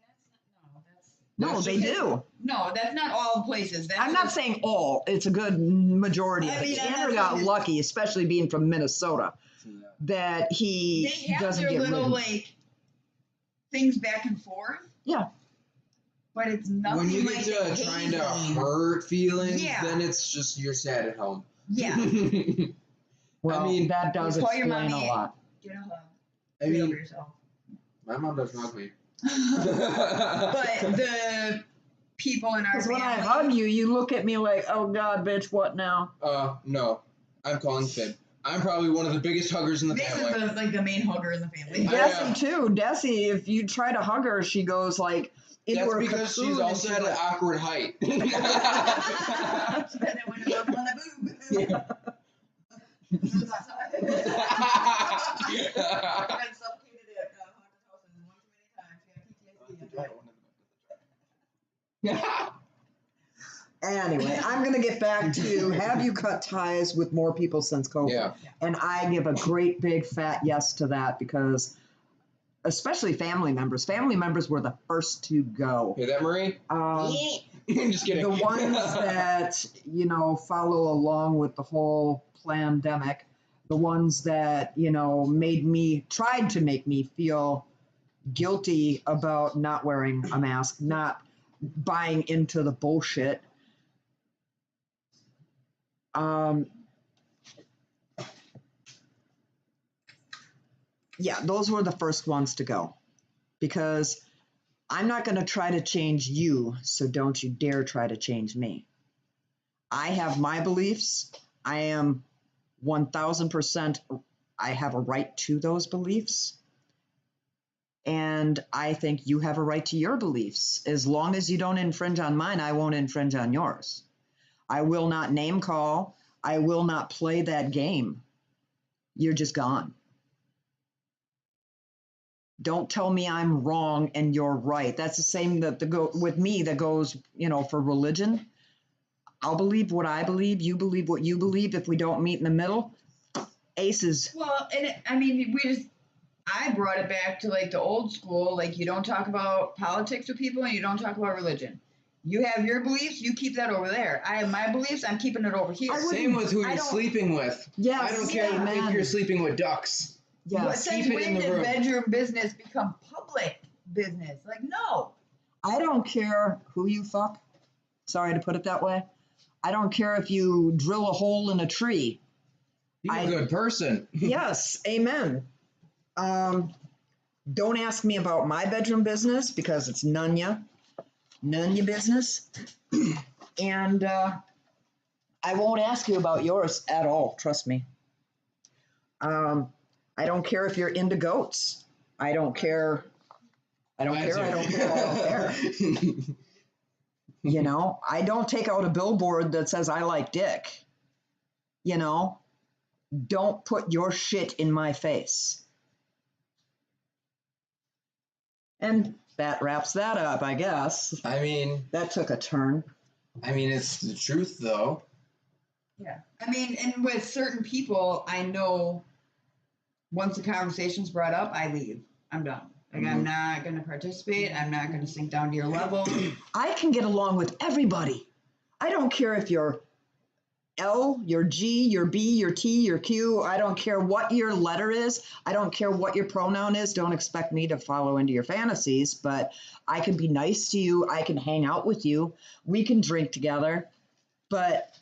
and that's
No,
That's
they
just-
do.
no, that's not all places. That's
I'm not
just-
saying all. It's a good majority.
I
of it.
mean, I'm
Tanner
not
got
saying it's-
lucky, especially being from Minnesota, that he
they have
doesn't
their
get
little
ridden.
like things back and forth.
Yeah.
But it's nothing
When you
like
get to
the
trying to
hazing.
hurt feelings,
Yeah.
then it's just you're sad at home.
Yeah.
Well,
I mean,
that does
you call your
explain a
mommy-
lot.
Get a hug.
I
Get over
mean,
yourself.
my mom doesn't hug me.
But the people in our
Because when I
family,
hug you, you look at me like, oh God, bitch, what now?
No, I'm calling Finn. I'm probably one of the biggest huggers in the
this
family.
is like the main hugger in the family.
I
Desi
am.
too. Desi, if you try to hug her, she goes like into
That's
her
because
cocoon
she's
and
also at an
like,
awkward height.
She said it when it was on the boob. I've been suffocated at haunted houses one too many times. Yeah, PTSD.
Anyway, I'm going to get back to have you cut ties with more people since COVID?
Yeah.
And I give a great big fat yes to that because, especially family members were the first to go.
Hear that, Marie? I'm just kidding.
The ones that, follow along with the whole pandemic, the ones that, tried to make me feel, guilty about not wearing a mask, not buying into the bullshit. Yeah, those were the first ones to go because I'm not going to try to change you, so don't you dare try to change me. I have my beliefs. I am 1000%, I have a right to those beliefs. And I think you have a right to your beliefs. As long as you don't infringe on mine, I won't infringe on yours. I will not name call. I will not play that game. You're just gone. Don't tell me I'm wrong and you're right. That's the same with me that goes, for religion. I'll believe what I believe. You believe what you believe. If we don't meet in the middle, aces.
Well, and I brought it back to like the old school. Like you don't talk about politics with people and you don't talk about religion. You have your beliefs, you keep that over there. I have my beliefs, I'm keeping it over here.
Same with who you're sleeping with.
Yes,
I don't care if you're sleeping with ducks.
Yes.
Since when did bedroom business become public business? Like, no.
I don't care who you fuck. Sorry to put it that way. I don't care if you drill a hole in a tree.
You're a good person.
Yes, amen. Don't ask me about my bedroom business because it's none ya business. And I won't ask you about yours at all, trust me. I don't care if you're into goats. I don't care. I don't care. I don't take out a billboard that says I like dick. Don't put your shit in my face. And that wraps that up, I guess.
I mean,
that took a turn.
I mean, it's the truth, though.
Yeah. I mean, and with certain people, I know once the conversation's brought up, I leave. I'm done. Like, I'm not going to participate. I'm not going to sink down to your level.
I can get along with everybody. I don't care if you're L, your G, your B, your T, your Q. I don't care what your letter is. I don't care what your pronoun is. Don't expect me to follow into your fantasies, but I can be nice to you. I can hang out with you. We can drink together, but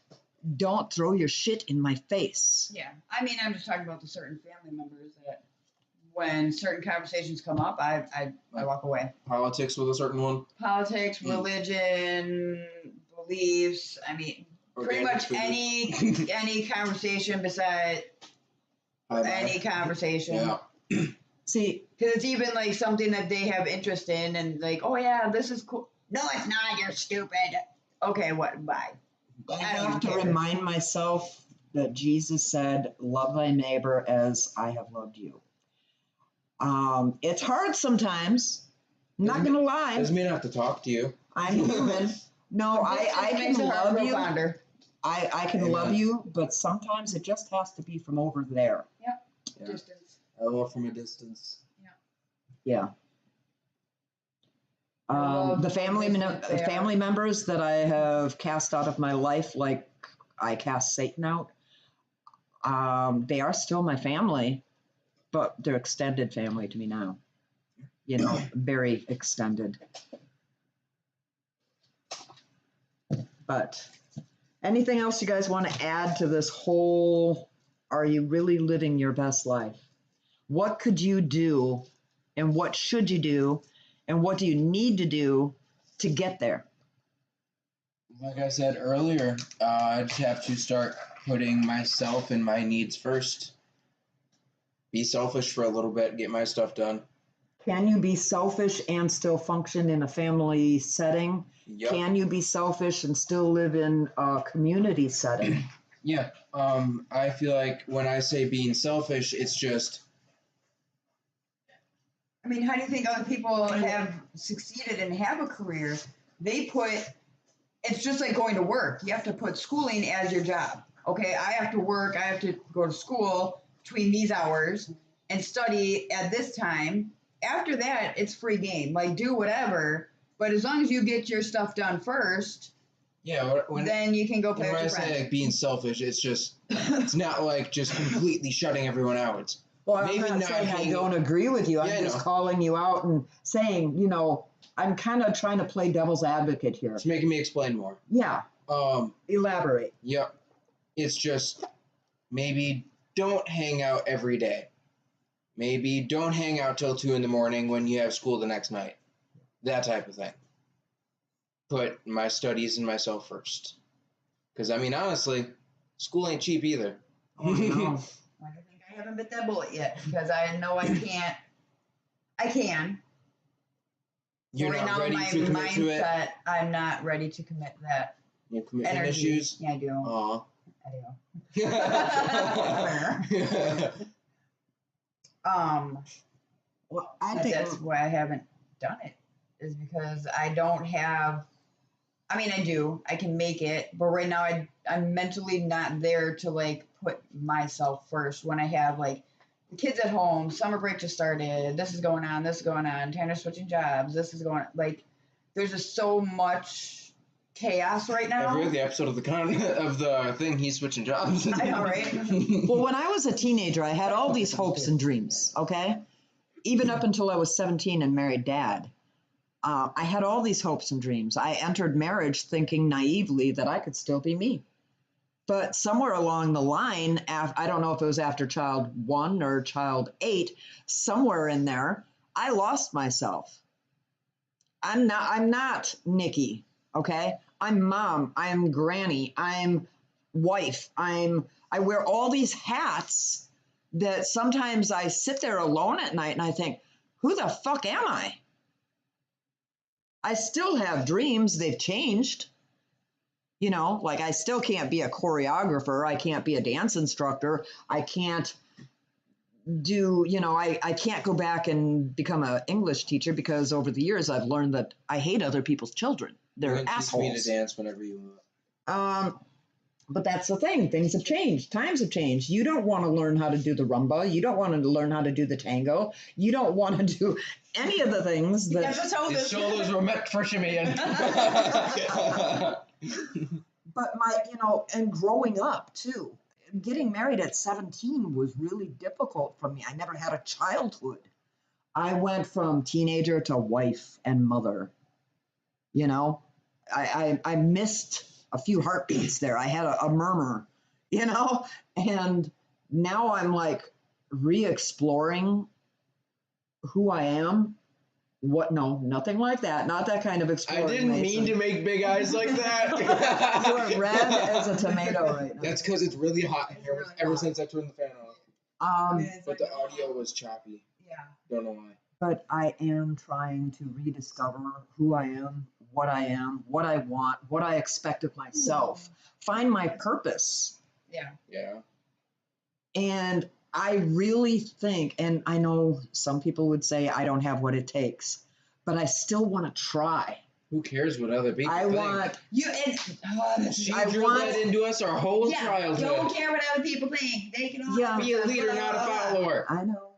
don't throw your shit in my face.
Yeah. I mean, I'm just talking about the certain family members that when certain conversations come up, I walk away.
Politics with a certain one?
Politics, religion, beliefs. I mean, pretty much any conversation besides any conversation.
Yeah.
See,
because it's even like something that they have interest in and like, oh yeah, this is cool. No, it's not. You're stupid. Okay, what? Bye.
I have to remind myself that Jesus said, love thy neighbor as I have loved you. It's hard sometimes. I'm not going to lie.
Doesn't mean I have to talk to you.
I'm human. No, I can love you. I can love you, but sometimes it just has to be from over there.
Yep.
Yeah.
Distance.
I love from a distance.
Yeah. The family members that I have cast out of my life, like I cast Satan out, they are still my family, but they're extended family to me now. Very extended. But anything else you guys want to add to this whole, are you really living your best life? What could you do and what should you do and what do you need to do to get there?
Like I said earlier, I just have to start putting myself and my needs first. Be selfish for a little bit, get my stuff done.
Can you be selfish and still function in a family setting?
Yep.
Can you be selfish and still live in a community setting?
Yeah. I feel like when I say being selfish, it's just...
I mean, how do you think other people have succeeded and have a career? It's just like going to work. You have to put schooling as your job. Okay, I have to work, I have to go to school between these hours and study at this time. After that, it's free game. Like, do whatever, but as long as you get your stuff done first, then you can go play with your friends.
When I say like being selfish, it's not like just completely shutting everyone out. It's
Well, I'm
Maybe
not
not
saying I
hanging-
don't agree with you. I'm
Yeah, I
just
know.
calling you out and saying, I'm kind of trying to play devil's advocate here.
It's making me explain more.
Yeah, elaborate.
Yep. It's just maybe don't hang out every day. Maybe don't hang out till 2 a.m. when you have school the next night. That type of thing. Put my studies and myself first. Because, I mean, honestly, school ain't cheap either.
Oh, no.
I think I haven't bit that bullet yet because I know I can't. I can.
You're
right
not
now,
ready
my
to commit to it?
mindset, I'm not ready to commit that
You have commitment
energy.
issues?
Yeah, I do.
Aw.
I do.
Well, I
But
think
that's why I haven't done it, is because I don't have. I mean, I do. I can make it, but right now I'm mentally not there to like put myself first when I have like the kids at home. Summer break just started. This is going on. This is going on. Tanner's switching jobs. This is going like. There's just so much chaos right now.
Every other episode of the thing, he's switching jobs.
I know, right?
well, when I was a teenager, I had all these hopes and dreams, okay? Even up until I was 17 and married dad. I had all these hopes and dreams. I entered marriage thinking naively that I could still be me. But somewhere along the line, I don't know if it was after child 1 or child 8, somewhere in there, I lost myself. I'm not Nikki, okay? I'm mom, I'm granny, I'm wife, I wear all these hats that sometimes I sit there alone at night and I think, who the fuck am I? I still have dreams, they've changed. Like I still can't be a choreographer, I can't be a dance instructor, I can't do, I can't go back and become an English teacher because over the years I've learned that I hate other people's children. They're
You can
assholes.
teach me to dance whenever you want.
But that's the thing. Things have changed. Times have changed. You don't want to learn how to do the rumba. You don't want to learn how to do the tango. You don't want to do any of the things that.
Never told
His
us.
shoulders were meant for Shimian.
But and growing up too, getting married at 17 was really difficult for me. I never had a childhood. I went from teenager to wife and mother. I missed a few heartbeats there. I had a murmur, and now I'm like re-exploring who I am. No, nothing like that. Not that kind of
I
exploring.
didn't mean to make big eyes like that.
You are red as a tomato right now.
That's because it's really hot in here
It's really
ever
hot.
since I turned the fan on. But the
like,
audio was choppy.
Yeah.
Don't know why.
But I am trying to rediscover who I am, what I want, what I expect of myself, find my purpose.
Yeah.
Yeah.
And I really think, and I know some people would say I don't have what it takes, but I still want to try.
Who cares what other people
I
think?
want,
You and
She
I
drilled
want-
that into us our whole
yeah,
childhood.
don't care what other people think. They can all
Yeah.
Be a leader, not a follower.
I know.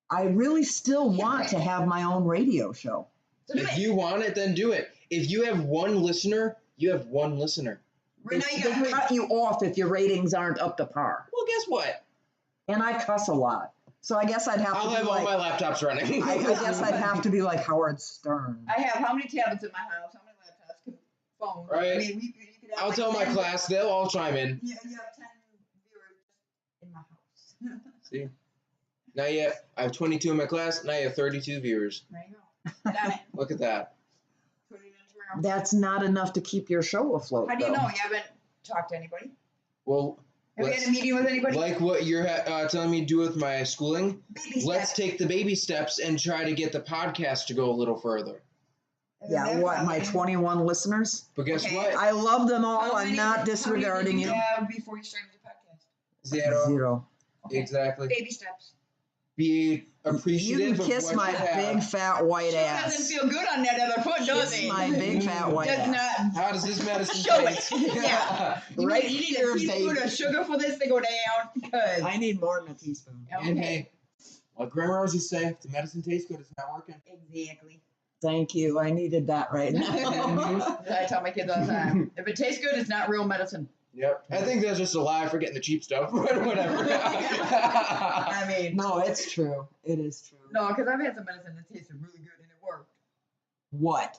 I really still want to have my own radio show.
So do
If
it.
you want it, then do it. If you have one listener, you have one listener.
Right now you
They
got
cut you off if your ratings aren't up to par.
Well, guess what?
And I cuss a lot. So I guess I'd have
I'll
to
have
be
all
like,
my laptops running.
I guess I'd have to be like Howard Stern.
I have how many tablets in my house? How many laptops? Phones?
Right.
I mean, you could have
I'll
like
tell my
10
class, they'll all chime in.
You have 10 viewers in my house.
See? Now I have 22 in my class, now you have 32 viewers.
There you go. Done it.
Look at that.
Put it in tomorrow.
That's not enough to keep your show afloat.
How do you
though.
know? You haven't talked to anybody?
Well,
Have you had a meeting with anybody?
like what you're telling me to do with my schooling,
Baby
let's
steps.
take the baby steps and try to get the podcast to go a little further.
Yeah, what, my 21 listeners?
But guess
Okay.
what?
I love them all.
How
I'm
many-
not
how many
disregarding
did
you.
have before you started your podcast?
Zero.
Zero.
Okay.
Exactly.
Baby steps.
Be
You
appreciative
can kiss
of what
my
you have.
big fat white
Sure
ass.
doesn't feel good on that other foot, does
Kiss
it?
my big fat white
Does
ass.
not.
How does this medicine
Show it.
taste?
Yeah. You
Right
need
here,
a teaspoon
baby.
of sugar for this to go down. Because
I need more than a teaspoon.
And hey, like Grandma Rosie say, if the medicine tastes good, it's not working.
Exactly.
Thank you. I needed that right now.
I tell my kids all the time. If it tastes good, it's not real medicine.
Yep. I think that's just a lie for getting the cheap stuff. Whatever.
I mean,
No, it's true. It is true.
no, because I've had some medicine that tasted really good and it worked.
What?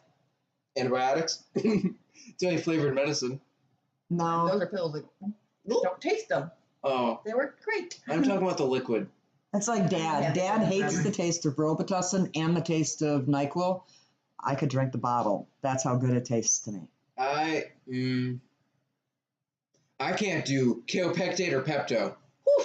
Antibiotics. It's only flavored medicine.
No.
Those are pills that don't taste them.
Oh,
They work great.
I'm talking about the liquid.
It's like Dad.
Yeah,
Dad hates
forever.
the taste of Robitussin and the taste of NyQuil. I could drink the bottle. That's how good it tastes to me.
I can't do Kaopectate or Pepto. Whew.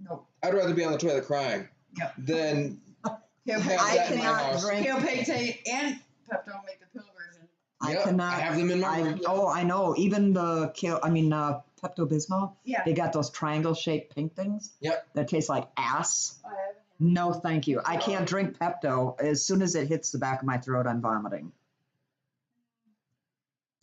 Nope.
I'd rather be on the toilet crying
Yep.
than have
I
that in my
cannot
house.
drink.
Kaopectate and Pepto make the pill version.
I
Yep,
cannot.
I have them in my room.
Oh, I know. Even the Pepto-Bismol.
Yeah.
They got those triangle-shaped pink things.
Yep.
That taste like ass.
I haven't.
No, thank you. I can't drink Pepto. As soon as it hits the back of my throat, I'm vomiting.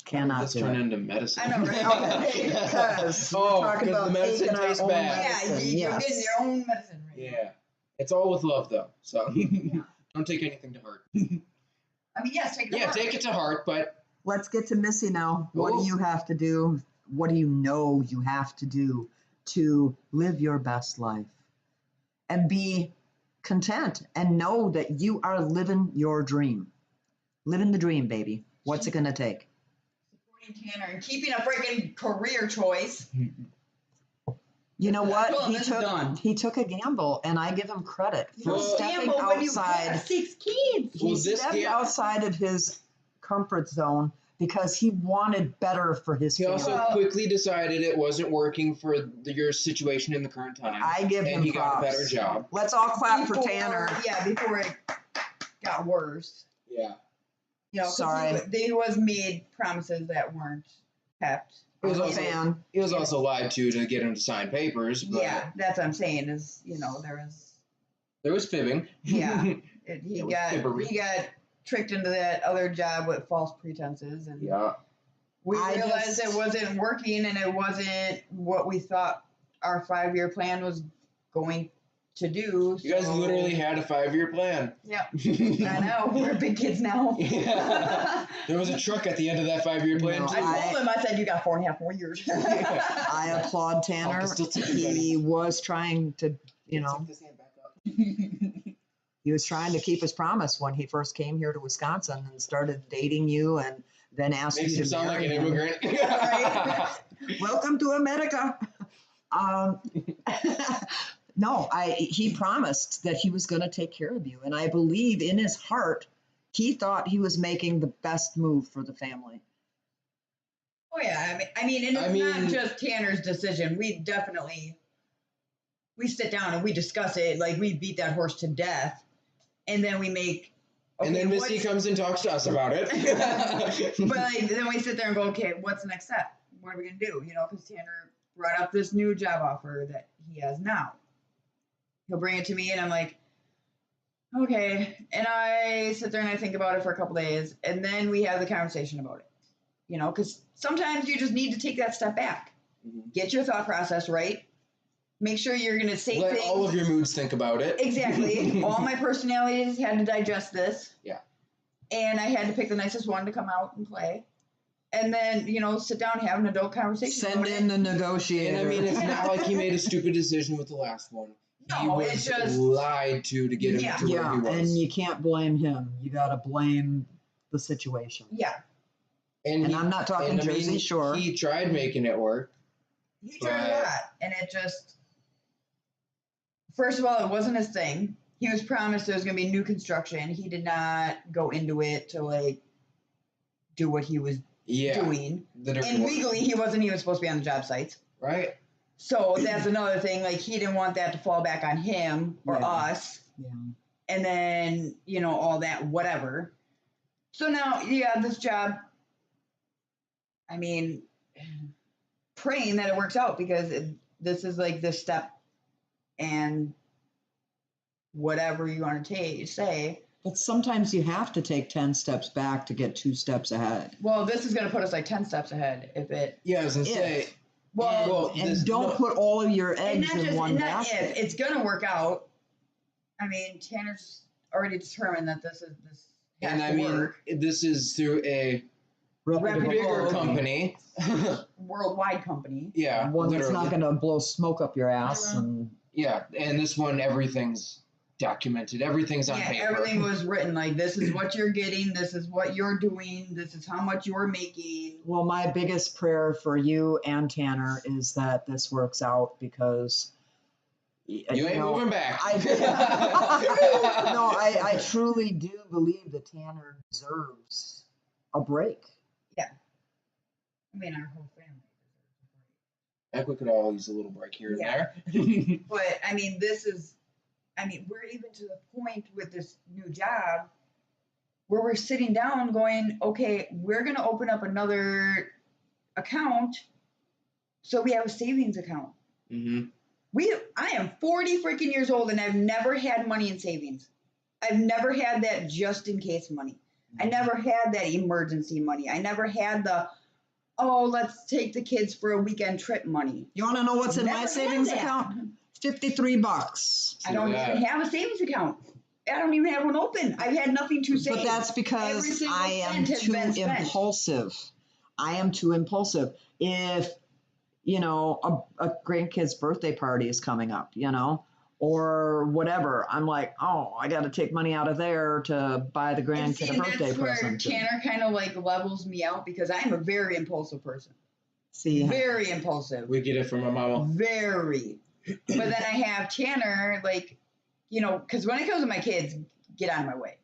Cannot
Let's
do
turn
it.
into medicine.
I know, right?
Okay, because we're
Oh,
talking
'cause
about
the medicine
taking our
tastes
own
bad.
Yeah,
medicine.
you're
Yes.
getting your own medicine right now.
Yeah. It's all with love, though. So don't take anything to heart.
I mean, yes, take it to
Yeah,
heart.
take it to heart, but
Let's get to Missy now. What
Ooh.
do you have to do? What do you know you have to do to live your best life and be content and know that you are living your dream? Living the dream, baby. What's it going to take?
Supporting Tanner and keeping a freaking career choice.
You know
I
what?
told him this is done.
He took a gamble, and I give him credit
You
for
don't
stepping
gamble when you
outside.
have 6 kids.
He
Well, this
stepped
gam-
outside of his comfort zone because he wanted better for his
he
family.
also
Well-
quickly decided it wasn't working for your situation in the current time.
I give him
and he got a
props.
better job.
Let's all clap for
Before-
Tanner.
Yeah, before it got worse.
Yeah.
You know, 'cause
Sorry.
They was made promises that weren't kept.
He was
I'm a
also
fan.
he was also lied to get him to sign papers, but
Yeah, that's what I'm saying is,
there was fibbing.
Yeah. he
It was
got
fibbery.
he got tricked into that other job with false pretenses, and
Yeah.
we
I
realized
just-
it wasn't working, and it wasn't what we thought our 5-year plan was going to do.
You guys
so-
literally had a 5-year plan.
Yep. I know. We're big kids now.
Yeah. There was a truck at the end of that 5-year plan,
No,
too.
I told him, I said, you got 4.5 more years.
I applaud Tanner.
can still take it,
He was trying to,
Take this hand back up.
he was trying to keep his promise when he first came here to Wisconsin and started dating you and then asked
Makes
you
him
to
sound like
marry
an
him.
immigrant.
Right.
Welcome to America. No, he promised that he was going to take care of you. And I believe in his heart, he thought he was making the best move for the family.
Oh yeah, I mean, and it's not just Tanner's decision. We sit down and we discuss it. Like, we beat that horse to death, and then we make. Okay,
And then Misty comes and talks to us about it.
But like, then we sit there and go, okay, what's the next step? What are we gonna do? You know, because Tanner brought up this new job offer that he has now. He'll bring it to me, and I'm like, okay. And I sit there and I think about it for a couple days, and then we have the conversation about it. You know, because sometimes you just need to take that step back, get your thought process right, make sure you're going to say
Let
things.
all of your moods think about it.
Exactly. All my personalities had to digest this.
Yeah.
And I had to pick the nicest one to come out and play. And then, you know, sit down and have an adult conversation.
Send
about
in
it.
the negotiator.
And I mean, it's not like he made a stupid decision with the last one. He
No,
was
it's just.
lied to get him
Yeah.
to where
yeah,
he was.
and you can't blame him. You got to blame the situation.
Yeah.
And
he-
I'm not talking
and I
Jersey
mean,
Shore.
He tried making it work.
He tried a
But-
lot. And it just. First of all, it wasn't his thing. He was promised there was going to be new construction. He did not go into it to, like, do what he was
Yeah.
doing.
The dirty
And
work.
legally, he wasn't even supposed to be on the job sites.
Right?
So that's another thing. Like, he didn't want that to fall back on him or
Yeah.
us.
Yeah.
And then, you know, all that, whatever. So now, yeah, this job, I mean, praying that it works out because this is like this step and whatever you want to say.
But sometimes you have to take 10 steps back to get 2 steps ahead.
Well, this is going to put us like 10 steps ahead if it.
Yeah, I was going to
If.
say.
Well,
Well,
And
this-
don't
no.
put all of your
and
eggs
not
in
just
one
and not
basket.
if it's going to work out. I mean, Tanner's already determined that this has
And I
to
mean,
work.
this is through a
reputable
bigger
clothing.
company.
worldwide company.
Yeah,
One that's
literally.
not going to blow smoke up your ass. And
Yeah, and this one, everything's documented. Everything's on
Yeah,
paper.
everything was written like this is what you're getting, this is what you're doing, this is how much you're making.
well, my biggest prayer for you and Tanner is that this works out because
You ain't moving back.
I truly do believe that Tanner deserves a break.
Yeah. I mean, our whole family deserves
I think we could all use a little break here
Yeah.
and there.
But I mean, we're even to the point with this new job where we're sitting down going, okay, we're going to open up another account so we have a savings account.
Mm-hmm.
I am 40 freaking years old and I've never had money in savings. I've never had that just in case money. I never had that emergency money. I never had the, let's take the kids for a weekend trip money.
You want to know what's in
Never
my
had
savings
that.
account? $53.
I don't even have a savings account. I don't even have one open. I've had nothing to save.
But that's
Every
because
single
I am
cent has
too
been spent.
impulsive. I am too impulsive. If, a grandkid's birthday party is coming up, or whatever, I'm like, I got to take money out of there to buy the
And see,
grandkid a
and
birthday
that's where
present.
Tanner kind of like levels me out because I'm a very impulsive person.
See,
Very impulsive.
We get it from my mama.
Very. But then I have Tanner, because when it comes to my kids, get out of my way.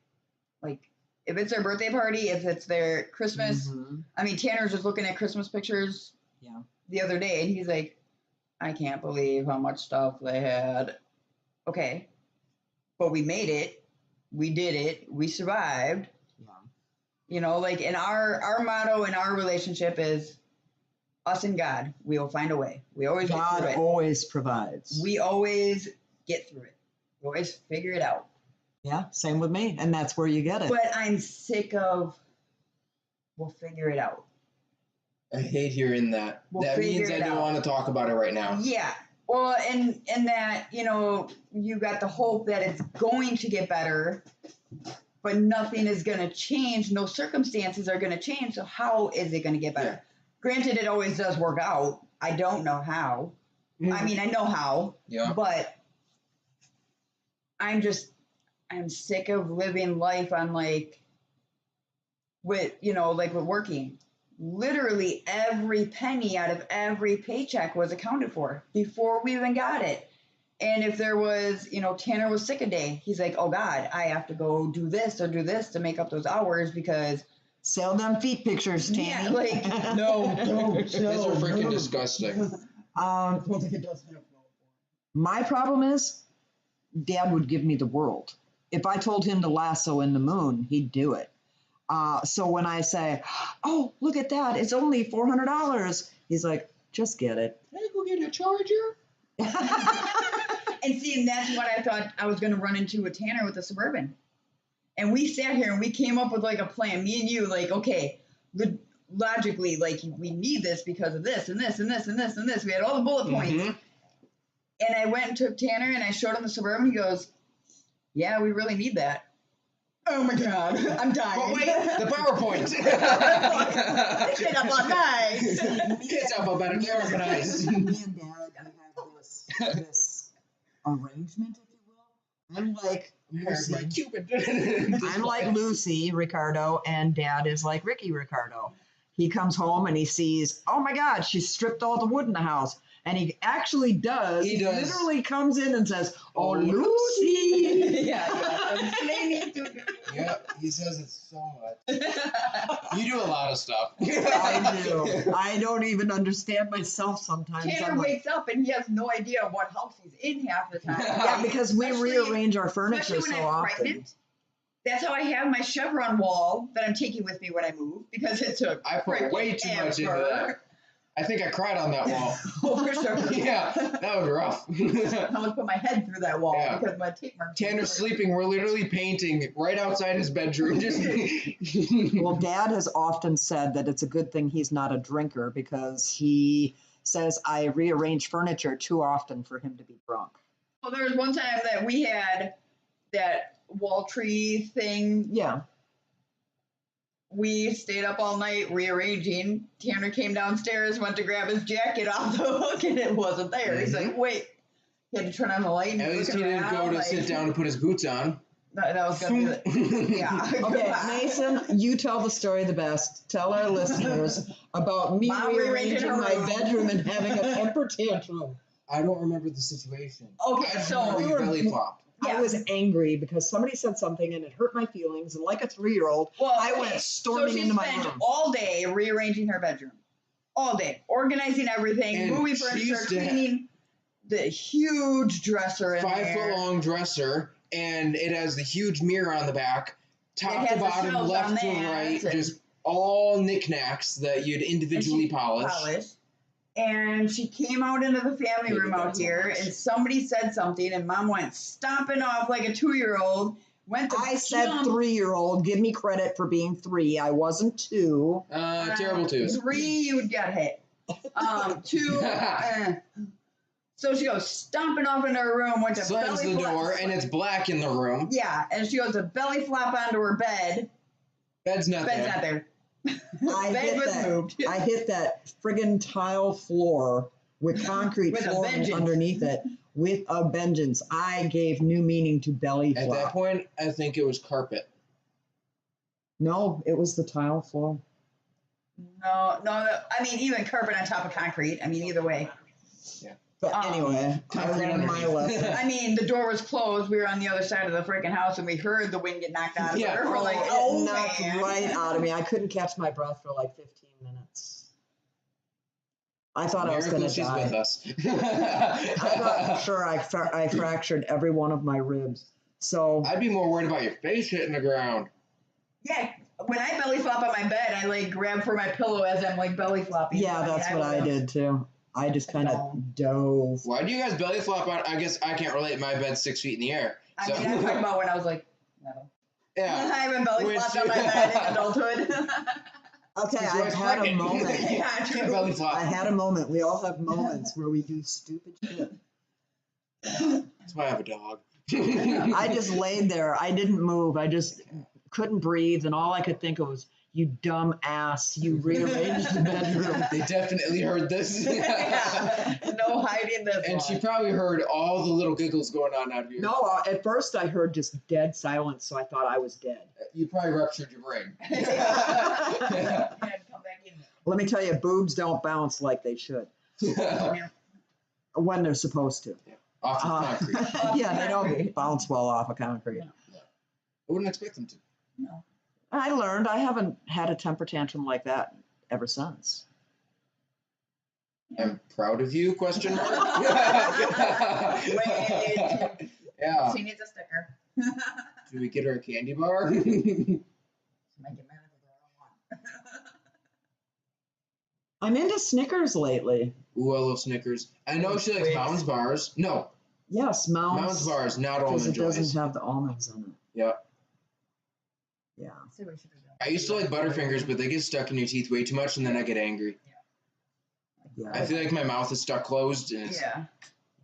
Like, if it's their birthday party, if it's their Christmas,
Mhm.
I mean, Tanner's just looking at Christmas pictures the other day, and he's like, I can't believe how much stuff they had. Okay. But we made it. We did it. We survived.
Yeah.
And our motto in our relationship is us and God. We will find a way. We always get
God
through it.
always provides.
We always get through it. We always figure it out.
Yeah, same with me. And that's where you get it.
But I'm sick of, we'll figure it out.
I hate hearing that.
We'll
that means
figure
I
it
don't
out.
want to talk about it right now.
Yeah. Well, and that, you got the hope that it's going to get better, but nothing is going to change. No circumstances are going to change. So how is it going to get better?
Yeah.
Granted, it always does work out. I don't know how. I mean, I know how.
Yeah.
But I'm sick of living life on with working. Literally every penny out of every paycheck was accounted for before we even got it. And if there was, Tanner was sick a day, he's like, oh God, I have to go do this or do this to make up those hours because.
Sell them feet pictures, Tammy.
Yeah, no,
Those are freaking disgusting.
My problem is, Dad would give me the world. If I told him to lasso in the moon, he'd do it. So when I say, oh, look at that, it's only $400, he's like, just get it.
Can I go get a charger?
And see, and that's what I thought I was going to run into with Tanner with the Suburban. And we sat here and we came up with a plan. Me and you, okay, logically, we need this because of this and this and this and this and this. We had all the bullet points.
Mm-hmm.
And I went and took Tanner and I showed him the Suburban. He goes, yeah, we really need that. Oh my God, I'm dying.
But wait, the PowerPoint.
It's up all night.
It's alphabetically organized.
Me and Dad have this arrangement, if you will. I'm like
Here's my
Lucy.
Cupid.
I'm like Lucy Ricardo, and Dad is like Ricky Ricardo. He comes home and he sees, oh my God, she stripped all the wood in the house. And he actually does.
He does.
Literally comes in and says, oh, Lucy.
Yeah, he says it so much. You do a lot of stuff.
I do. I don't even understand myself sometimes.
Tanner
I'm like,
wakes up and he has no idea what house he's in half the time.
yeah, because we
Especially-
rearrange our furniture
Especially when
so
I'm
often.
pregnant. That's how I have my chevron wall that I'm taking with me when I move because it took
I put way too much into that. I think I cried on that wall.
Oh, for sure.
Yeah, that was rough.
I would put my head through that wall
Yeah.
because my tape marks.
Tanner's sleeping. We're literally painting right outside his bedroom. Just
Well, Dad has often said that it's a good thing he's not a drinker because he says I rearrange furniture too often for him to be drunk.
Well, there was one time that we had that wall tree thing.
Yeah.
we stayed up all night rearranging. Tanner came downstairs, went to grab his jacket off the hook, and it wasn't there. He's like, wait. He had to turn on the light. And
At least he didn't go to sit down to put his boots on.
That was going to be yeah.
Okay, Mason, you tell the story the best. Tell our listeners about me
Mom
rearranging
rearranging her
my
room.
bedroom and having a temper tantrum.
I don't remember the situation.
Okay,
I
so
remember you belly flopped.
Yeah.
I was angry because somebody said something and it hurt my feelings. And like a 3-year-old, I went storming into my
spent
room.
all day rearranging her bedroom. All day. Organizing everything,
And
moving
she
furniture,
used to
cleaning the huge dresser in
5
there.
foot long dresser, and it has the huge mirror on the back, top
It
to
has the
bottom,
shelves
left
on
to
that,
right,
and-
just all knickknacks that you'd individually polish.
And she came out into the family
Hated
room
that
out
so
here,
much.
and somebody said something, and Mom went stomping off like a 2-year-old. Went to
I said
jump.
3-year-old. Give me credit for being 3. I wasn't 2.
Terrible twos.
3, you'd get hit. 2. So she goes stomping off into her room, went to
Slams
belly
the
flop.
door, and it's black in the room.
Yeah, and she goes to belly flop onto her bed.
Bed's not
Bed's
there.
not there.
I
Bed
hit
was
that.
moved.
I hit that friggin' tile floor with concrete
With a
flooring
vengeance.
underneath it with a vengeance. I gave new meaning to belly
At
flop.
that point, I think it was carpet.
No, it was the tile floor.
No, I mean, even carpet on top of concrete. I mean, either way.
But anyway, I
concrete
learned my
underneath.
lesson.
I mean, the door was closed. We were on the other side of the freaking house, and we heard the wind get knocked out of
Yeah.
her. We're like,
it
oh,
knocked
man.
right out of me. I couldn't catch my breath for like 15 minutes. I thought I was going
Miracle
to
she's with
die.
us.
I thought for sure I fractured every one of my ribs. So
I'd be more worried about your face hitting the ground.
Yeah, when I belly flop on my bed, I like grab for my pillow as I'm like belly flopping.
yeah, that's what I did too. I just kind of dove.
Why do you guys belly flop on? I guess I can't relate. My bed's 6 feet in the air.
I
So.
mean, I'm talking about when I was like, no.
Yeah.
I haven't belly flopped on my bed in adulthood.
Okay,
You're
I've had a
pregnant.
moment.
Yeah,
Can't belly flop.
I had a moment. We all have moments where we do stupid shit.
That's why I have a dog.
I just laid there. I didn't move. I just couldn't breathe, and all I could think of was, "You dumb ass! You rearranged the bedroom."
They definitely heard this.
Yeah, no hiding this
And
one.
she probably heard all the little giggles going on out here.
No, at first I heard just dead silence, so I thought I was dead.
You probably ruptured your brain.
Yeah, come back in.
Let me tell you, boobs don't bounce like they should when they're supposed to.
Off of concrete.
Yeah, they don't bounce well off of concrete.
I wouldn't expect them to.
No.
I learned. I haven't had a temper tantrum like that ever since.
I'm proud of you, question mark.
Wait.
Yeah.
She needs a sticker.
Do we get her a candy bar?
She might get mad at the wrong one.
I'm into Snickers lately.
Ooh, I love Snickers. I know she likes
Twix.
Mounds bars. No,
Yes,
Mounds
Mounds.
bars, not
Because
almond
it doesn't
joys.
have the almonds in it.
Yeah.
Yeah.
See what she does.
I used to like Butterfingers, but they get stuck in your teeth way too much, and then I get angry.
Yeah.
I feel like my mouth is stuck closed, and it's,
Yeah.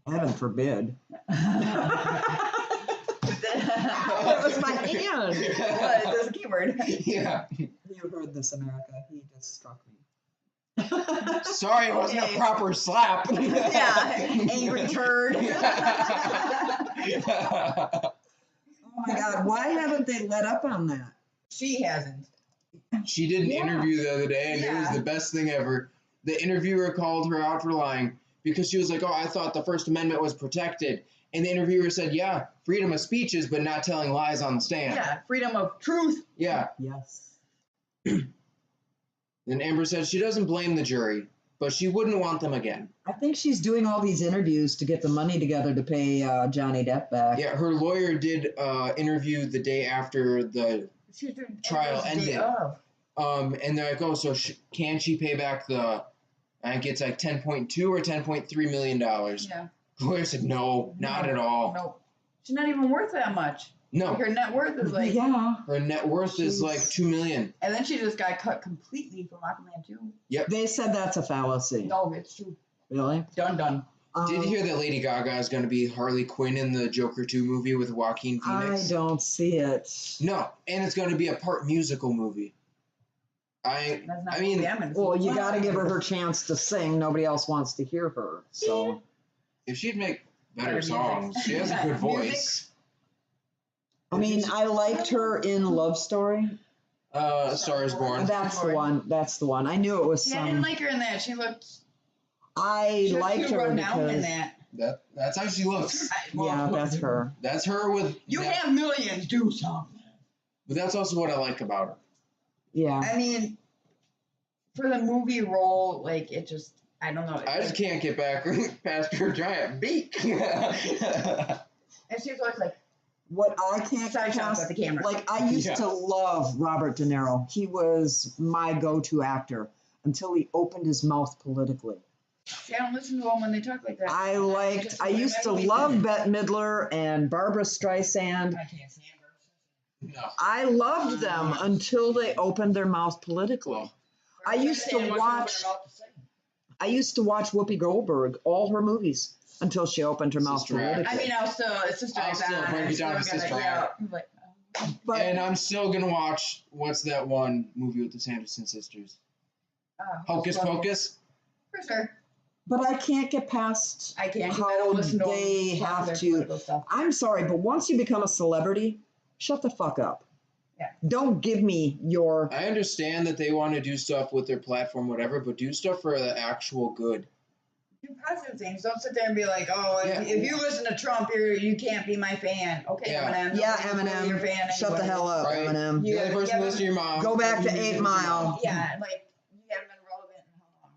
Heaven forbid.
That
was my hand.
What? There's a keyword.
yeah.
You heard this, America. He just struck me.
Sorry, it wasn't a proper slap.
Yeah. Angry turd.
Oh my God. Why haven't they let up on that?
She hasn't.
She did an
Yeah.
interview the other day, and it was
Yeah.
the best thing ever. The interviewer called her out for lying because she was like, "Oh, I thought the First Amendment was protected." And the interviewer said, "Yeah, freedom of speech is, but not telling lies on the stand."
Yeah. Freedom of truth.
Yeah.
Yes.
And Amber said she doesn't blame the jury, but she wouldn't want them again.
I think she's doing all these interviews to get the money together to pay Johnny Depp back.
Yeah, her lawyer did interview the day after the
She's doing
Trial
every day
ended.
of.
and they're like, "Oh, so can she pay back the?" I think it's like $10.2 or $10.3 million.
Yeah.
The lawyer said, "No, not at all.
No. She's not even worth that much.
No,
Her net worth is like.
Yeah.
her net worth is like $2 million."
And then she just got cut completely from Aquaman 2.
They said that's a fallacy.
No, it's true.
Really?
Done.
Did you hear that Lady Gaga is going to be Harley Quinn in the Joker 2 movie with Joaquin
I
Phoenix?
don't see it.
No, and it's going to be a part musical movie.
That's not
I mean,
the movie I'm gonna see.
Well, you got to give her chance to sing. Nobody else wants to hear her. So
if she'd make better
Better
songs,
music.
she has a good
Music.
voice.
I mean, I liked her in Love Story.
Star is Born.
That's the one. That's the one. I knew it was
See, I
some.
didn't like her in that. She looked.
I
She looked
liked
too
her
run down in
because
that.
That's how she looks.
yeah, that's her.
That's her with.
You have millions. Do something.
But that's also what I like about her.
Yeah.
I mean, for the movie role, like it just. I don't know.
I just can't get back past her giant beak.
And she was always like,
What I can't
side
get
shots
past,
at the camera.
like I used
Yeah.
to love Robert De Niro. He was my go-to actor until he opened his mouth politically.
See, I don't listen to them when they talk like that.
I used to love Bette Midler and Barbara Streisand.
I can't stand her.
No.
I loved them until they opened their mouth politically. I used to watch Whoopi Goldberg, all her movies, until she opened her mouth
Sister Act.
politically.
I mean, it's Sister
I'll
Act
still
on,
break
I'm
it down to
still
Sister
gonna-
Act.
I'm like,
But
And I'm still gonna watch what's that one movie with the Sanderson sisters? Hocus Pocus.
For sure.
but I can't get past
I can't. 'Cause I
how
don't listen to
they
them talk
have
their
to.
political stuff.
I'm sorry, but once you become a celebrity, shut the fuck up.
Yeah.
Don't give me your.
I understand that they want to do stuff with their platform, whatever, but do stuff for the actual good.
Do positive things. Don't sit there and be like, oh,
Yeah.
if you listen to Trump, you can't be my fan. Okay,
Yeah.
Eminem.
Yeah,
nobody's really your
Eminem.
fan
Shut the
anyway.
hell up,
Right.
Eminem.
The only person listening to your mom.
Go back to
Who
8
listens your
Mile.
mom.
Yeah, like you haven't been relevant in how long?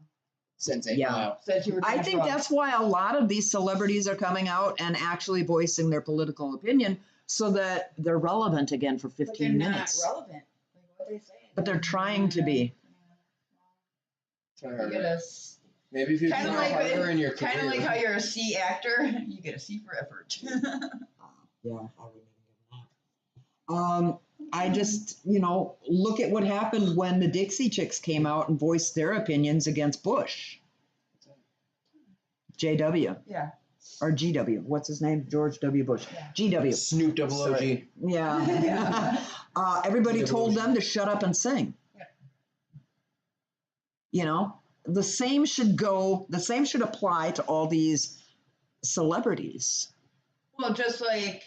Since 8
Yeah.
Mile.
Since you were
I
doing
think
drugs.
that's why a lot of these celebrities are coming out and actually voicing their political opinion so that they're relevant again for
But they're
15
not
minutes.
relevant. Like what they say.
But they're trying to be.
Try
You
harder.
get a s-
Maybe if you
Kinda
try
like
harder in your career.
kind of like how you're a C actor, you get a C for effort.
Yeah, I wouldn't even give that. I just, look at what happened when the Dixie Chicks came out and voiced their opinions against Bush. JW
Yeah.
or GW. What's his name? George W. Bush.
Yeah.
GW.
Snoop Double OG.
Sorry. Yeah. Everybody told them to shut up and sing.
Yeah.
The same should apply to all these celebrities.
Well, just like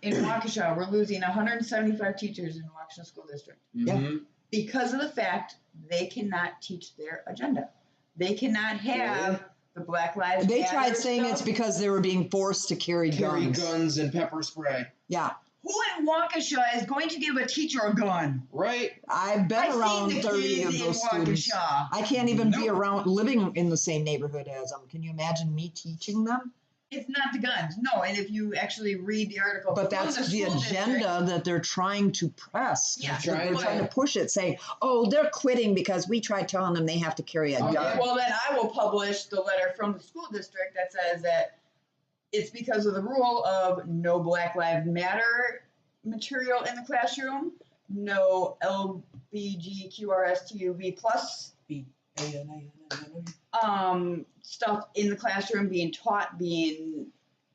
in Waukesha, we're losing 175 teachers in Waukesha School District
Mhm.
because of the fact they cannot teach their agenda. They cannot have the Black Lives
They
Matter
tried saying
stuff.
it's because they were being forced to carry guns.
Guns and pepper spray.
Yeah,
Who in Waukesha is going to give a teacher a gun?
Right?
I've been
I've
around
seen the
30
kids
of
in
those students.
Waukesha.
I can't even be
Nope.
around living in the same neighborhood as them. Can you imagine me teaching them?
It's not the guns, no. And if you actually read the article,
But
from
that's the
school
agenda
district-
that they're trying to press.
Yeah,
They're
but-
trying to push it, say, oh, they're quitting because we tried telling them they have to carry a
Okay.
gun.
Well, then I will publish the letter from the school district that says that it's because of the rule of no Black Lives Matter material in the classroom, no LBGQRSTUV plus stuff in the classroom being taught, being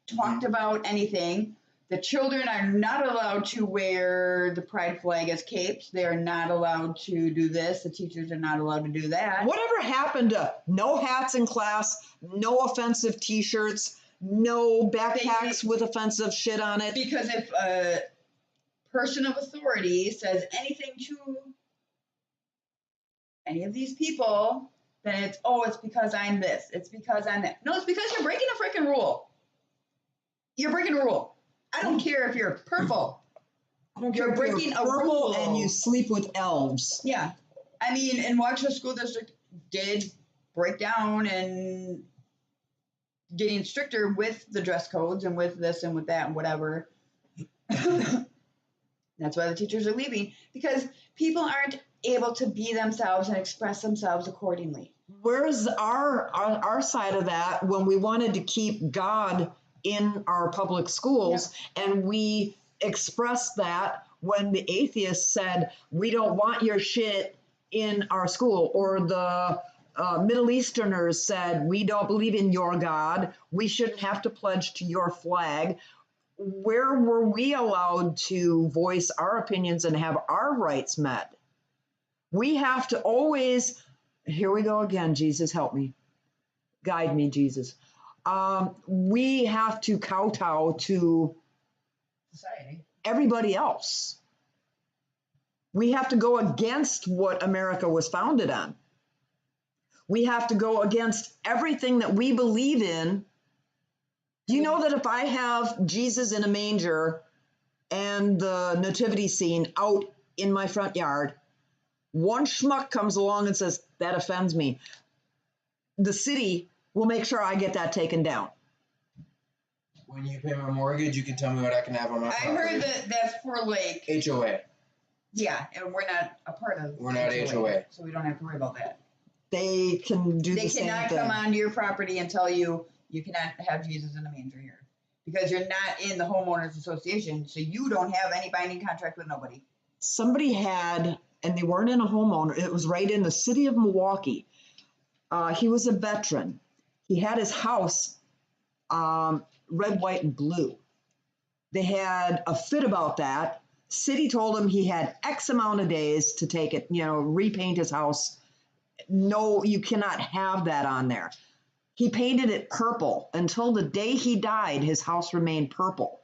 talked about, anything. The children are not allowed to wear the pride flag as capes. They are not allowed to do this. The teachers are not allowed to do that.
Whatever happened to no hats in class, no offensive t-shirts, no backpacks with offensive shit on it?
Because if a person of authority says anything to any of these people, then it's because I'm this. It's because I'm that. No, it's because you're breaking a freaking rule. You're breaking a rule. I don't care if you're purple.
I don't
You're
care if
breaking a
purple
rule.
and you sleep with elves.
Yeah. I mean, and Waukesha School District did break down and getting stricter with the dress codes and with this and with that and whatever. That's why the teachers are leaving, because people aren't able to be themselves and express themselves accordingly.
Where's our side of that when we wanted to keep God in our public schools and we expressed that when the atheists said, we don't want your shit in our school, or the Middle Easterners said, we don't believe in your God, we shouldn't have to pledge to your flag. Where were we allowed to voice our opinions and have our rights met? We have to always, here we go again, Jesus, help me. Guide me, Jesus. We have to kowtow to
Society.
everybody else. We have to go against what America was founded on. We have to go against everything that we believe in. Do you know that if I have Jesus in a manger and the nativity scene out in my front yard, one schmuck comes along and says, that offends me, the city will make sure I get that taken down.
When you pay my mortgage, you can tell me what I can have on my
I
property.
heard that that's for like,
HOA.
yeah, and we're not a part of.
We're not HOA.
so we don't have to worry about that.
They can do
They
the same
cannot
thing.
come onto your property and tell you you cannot have Jesus in a manger here because you're not in the homeowners association, so you don't have any binding contract with nobody.
Somebody had, and they weren't in a homeowner, it was right in the city of Milwaukee. He was a veteran. He had his house red, white, and blue. They had a fit about that. City told him he had X amount of days to take it, repaint his house. No, you cannot have that on there. He painted it purple until the day he died. His house remained purple.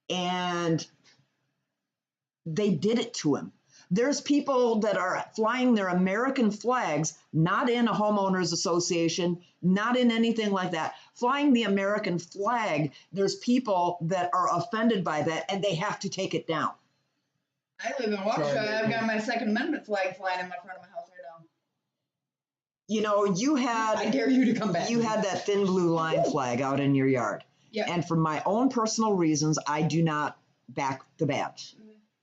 And they did it to him. There's people that are flying their American flags, not in a homeowners association, not in anything like that. Flying the American flag, there's people that are offended by that and they have to take it down.
I live in Waukesha. I've got my Second Amendment flag flying in my front of my house right now.
You
I dare you to come back.
You had that thin blue line flag out in your yard.
Yeah.
And for my own personal reasons, I do not back the badge.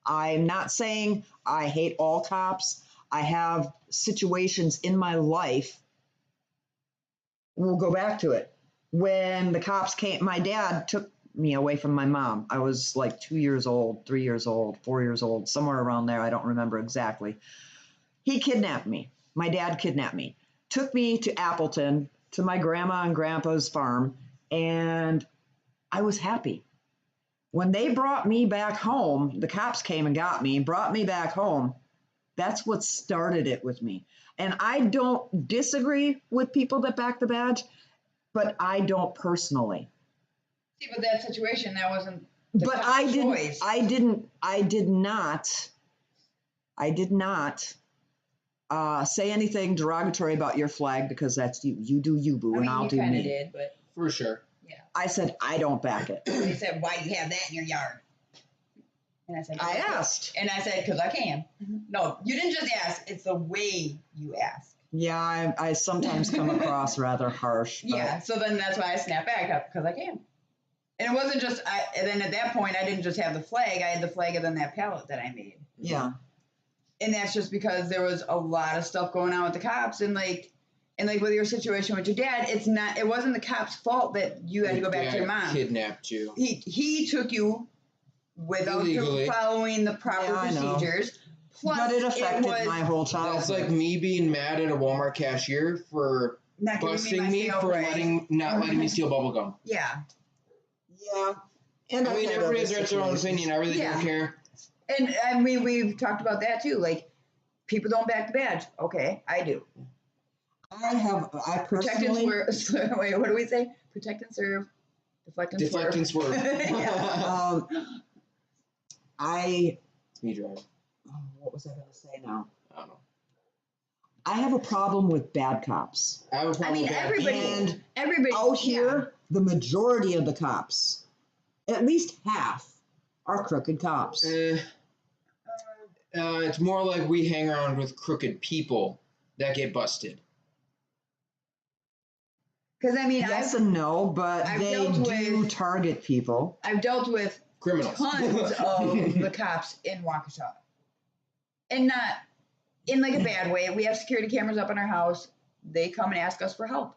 I'm not saying I hate all cops. I have situations in my life. We'll go back to it. When the cops came, my dad took me away from my mom. I was like 2 years old, 3 years old, 4 years old, somewhere around there. I don't remember exactly. He kidnapped me. My dad kidnapped me, took me to Appleton, to my grandma and grandpa's farm, and I was happy. When they brought me back home, the cops came and got me, brought me back home. That's what started it with me. And I don't disagree with people that back the badge, but I don't personally.
See, but that situation, that wasn't the
But
cop's
I
choice.
did not say anything derogatory about your flag because that's you. You do you, boo, and I'll do
you kind
me.
of did, but
For sure.
yeah.
I said, I don't back it.
They said, why do you have that in your yard? And I said,
I asked.
And I said, because I can. No, you didn't just ask. It's the way you ask.
Yeah, I sometimes come across rather harsh. But
Yeah, so then that's why I snap back up, because I can. And it wasn't just, and then at that point, I didn't just have the flag. I had the flag and then that pallet that I made.
Yeah.
And that's just because there was a lot of stuff going on with the cops. And like with your situation with your dad, it wasn't the cops' fault that you had to go back to your mom.
Kidnapped you.
He took you without
Illegally.
following the proper
Yeah, I know.
procedures. Plus,
But it affected my whole childhood.
That's like me being mad at a Walmart cashier for
not giving
busting me
sale
for
price.
not letting me steal bubble gum.
Yeah.
Yeah. And
I mean, everybody has their own opinion. I really don't care.
And I mean, we've talked about that too. Like, people don't back the badge. Okay, I do.
I
Protect and
personally,
swerve. Wait, what do we say? Protect and serve. Deflect and
Deflect and swerve.
Yeah.
Me drive.
What was I going to say now?
I don't know.
I have a problem with bad cops.
I have a
I
problem
mean,
with that.
everybody
Out here, the majority of the cops, at least half, are crooked cops.
It's more like we hang around with crooked people that get busted.
Because I mean,
Yes and no, but
I've
they
dealt
do
with-
target people.
I've dealt with
Criminals.
tons of the cops in Waukesha. And not in like a bad way. We have security cameras up in our house. They come and ask us for help.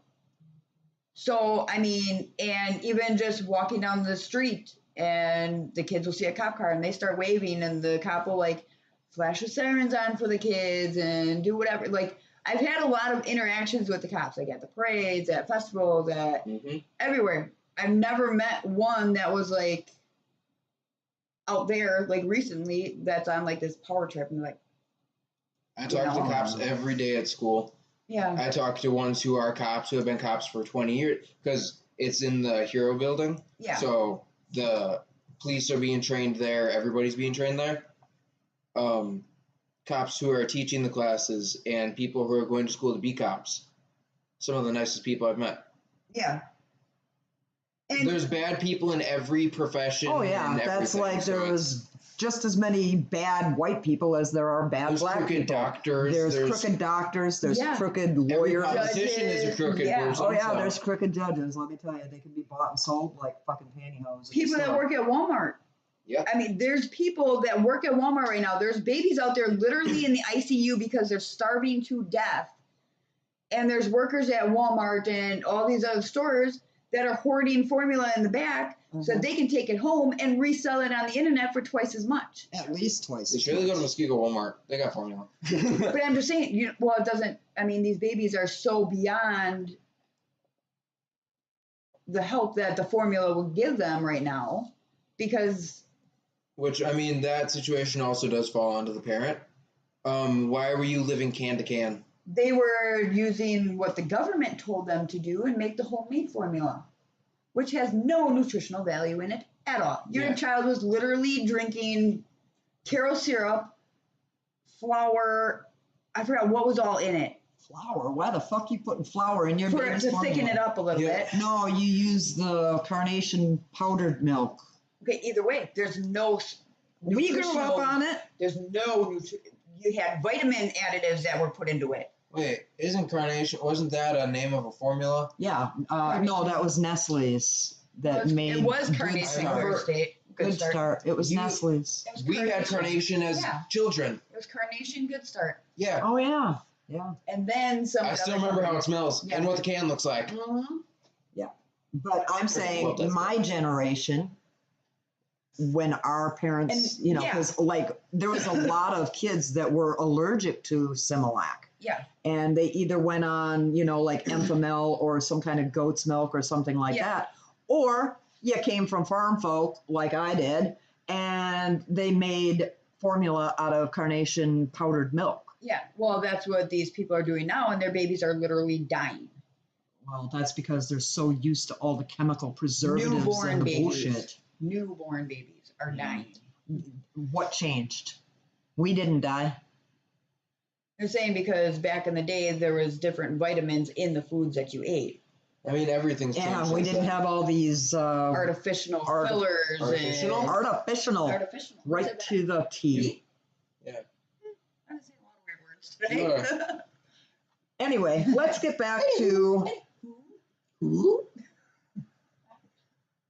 So, I mean, and even just walking down the street and the kids will see a cop car and they start waving and the cop will like flash the sirens on for the kids and do whatever. Like, I've had a lot of interactions with the cops, like at the parades, at festivals, at everywhere. I've never met one that was like out there, like recently, that's on like this power trip and like,
I talk to cops every day at school.
Yeah.
I talk to ones who are cops who have been cops for 20 years because it's in the Hero building.
Yeah.
So the police are being trained there. Everybody's being trained there. Cops who are teaching the classes and people who are going to school to be cops. Some of the nicest people I've met.
Yeah. And
there's bad people in every profession.
Oh yeah, that's like there's just as many bad white people as there are bad black people.
Crooked doctors.
There's crooked doctors. There's crooked lawyers.
Every politician is a crooked person.
Oh yeah, there's crooked judges. Let me tell you, they can be bought and sold like fucking pantyhose.
People that work at Walmart.
Yeah.
I mean, there's people that work at Walmart right now. There's babies out there literally in the ICU because they're starving to death. And there's workers at Walmart and all these other stores that are hoarding formula in the back so that they can take it home and resell it on the internet for twice as much.
At least twice.
They should really go to Muskego Walmart. They got formula.
But I'm just saying, it doesn't, I mean, these babies are so beyond the help that the formula will give them right now because...
Which, I mean, that situation also does fall onto the parent. Why were you living can to can?
They were using what the government told them to do and make the homemade formula, which has no nutritional value in it at all. Your child was literally drinking Karo syrup, flour, I forgot what was all in it.
Flour? Why the fuck are you putting flour in your baby's formula?
To thicken it up a little bit.
No, you use the carnation powdered milk.
Okay, either way, there's no
We grew up on it.
There's no you had vitamin additives that were put into it.
Wait, wasn't that a name of a formula?
Yeah, no, that was Nestle's that made.
It was Carnation
Good Start. It was Nestle's.
We had Carnation as children.
It was Carnation Good Start.
Yeah.
Oh yeah, yeah.
And then some.
I still remember how it smells and what the can looks like.
Mm-hmm.
Yeah, but I'm saying my generation. When our parents, because like there was a lot of kids that were allergic to Similac.
Yeah.
And they either went on, like Enfamil or some kind of goat's milk or something like that. Or you came from farm folk like I did, and they made formula out of carnation powdered milk.
Yeah. Well, that's what these people are doing now, and their babies are literally dying.
Well, that's because they're so used to all the chemical preservatives and the bullshit.
Newborn babies are dying.
What changed? We didn't die.
They're saying because back in the day there was different vitamins in the foods that you ate.
I mean, everything's changed.
Yeah, we didn't have all these
artificial fillers.
Artificial. Right to the T.
Yeah.
I'm saying a lot of weird words today.
Anyway, let's get back to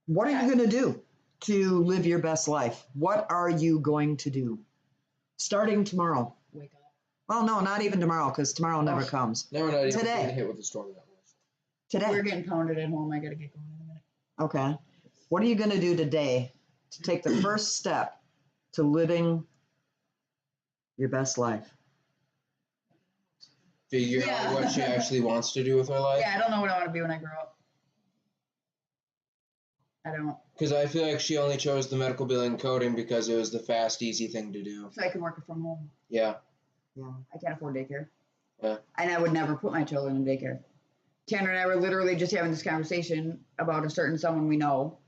what are you going to do to live your best life? What are you going to do? Starting tomorrow.
Wake up.
Well, no, not even tomorrow, because tomorrow never comes.
Never not even
Today.
Hit with the storm that was.
Today.
We're getting pounded at home. I got to get going in a minute.
Okay. What are you going to do today to take the first step to living your best life?
Figure out what she actually wants to do with her life?
Yeah, I don't know what I want to be when I grow up. I don't.
Because I feel like she only chose the medical billing coding because it was the fast, easy thing to do.
So I can work from home.
Yeah.
Yeah.
I can't afford daycare.
Yeah.
And I would never put my children in daycare. Tanner and I were literally just having this conversation about a certain someone we know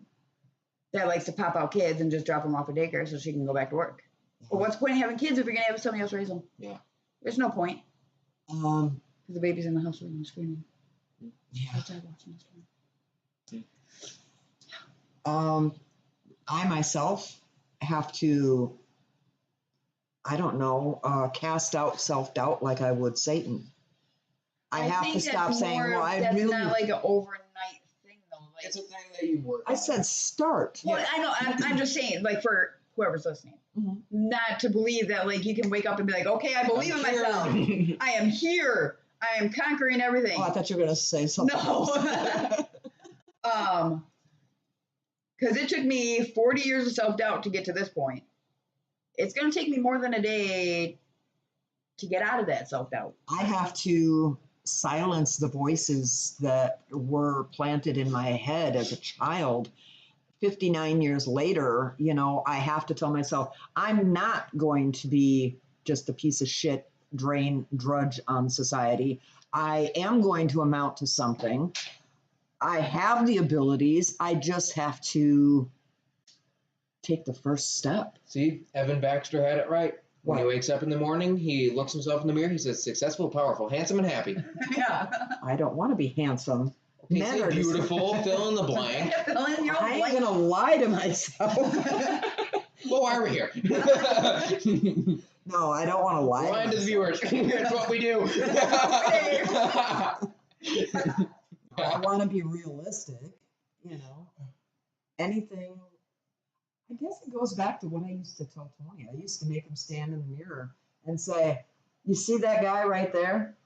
that likes to pop out kids and just drop them off at daycare so she can go back to work. But what's the point of having kids if you're going to have somebody else raise them?
Yeah.
There's no point. Because the baby's in the house with me screaming.
Yeah.
Outside watching the screen.
I myself have to, I don't know, cast out self-doubt like I would Satan. I have to stop saying, well,
that's not like an overnight thing, though. Like,
it's a thing that you work
I said start.
Well, I know. I'm just saying, like, for whoever's listening, not to believe that, like, you can wake up and be like, okay, I believe in myself. I am here. I am conquering everything.
Oh, I thought you were going to say something.
No. Because it took me 40 years of self-doubt to get to this point. It's going to take me more than a day to get out of that self-doubt.
I have to silence the voices that were planted in my head as a child. 59 years later, I have to tell myself, I'm not going to be just a piece of shit drudge on society. I am going to amount to something. I have the abilities. I just have to take the first step.
See, Evan Baxter had it right. When he wakes up in the morning, he looks himself in the mirror. He says, "Successful, powerful, handsome, and happy."
Yeah.
I don't want to be handsome.
Okay,
Men
say
are just-
beautiful, fill in the blank.
Fill in your
I ain't
blank.
gonna lie to myself.
Well, why are we here?
No, I don't want to lie.
Lying to the viewers. That's what we do.
I want to be realistic, you know. Anything. I guess it goes back to what I used to tell Tony. I used to make him stand in the mirror and say, "You see that guy right there?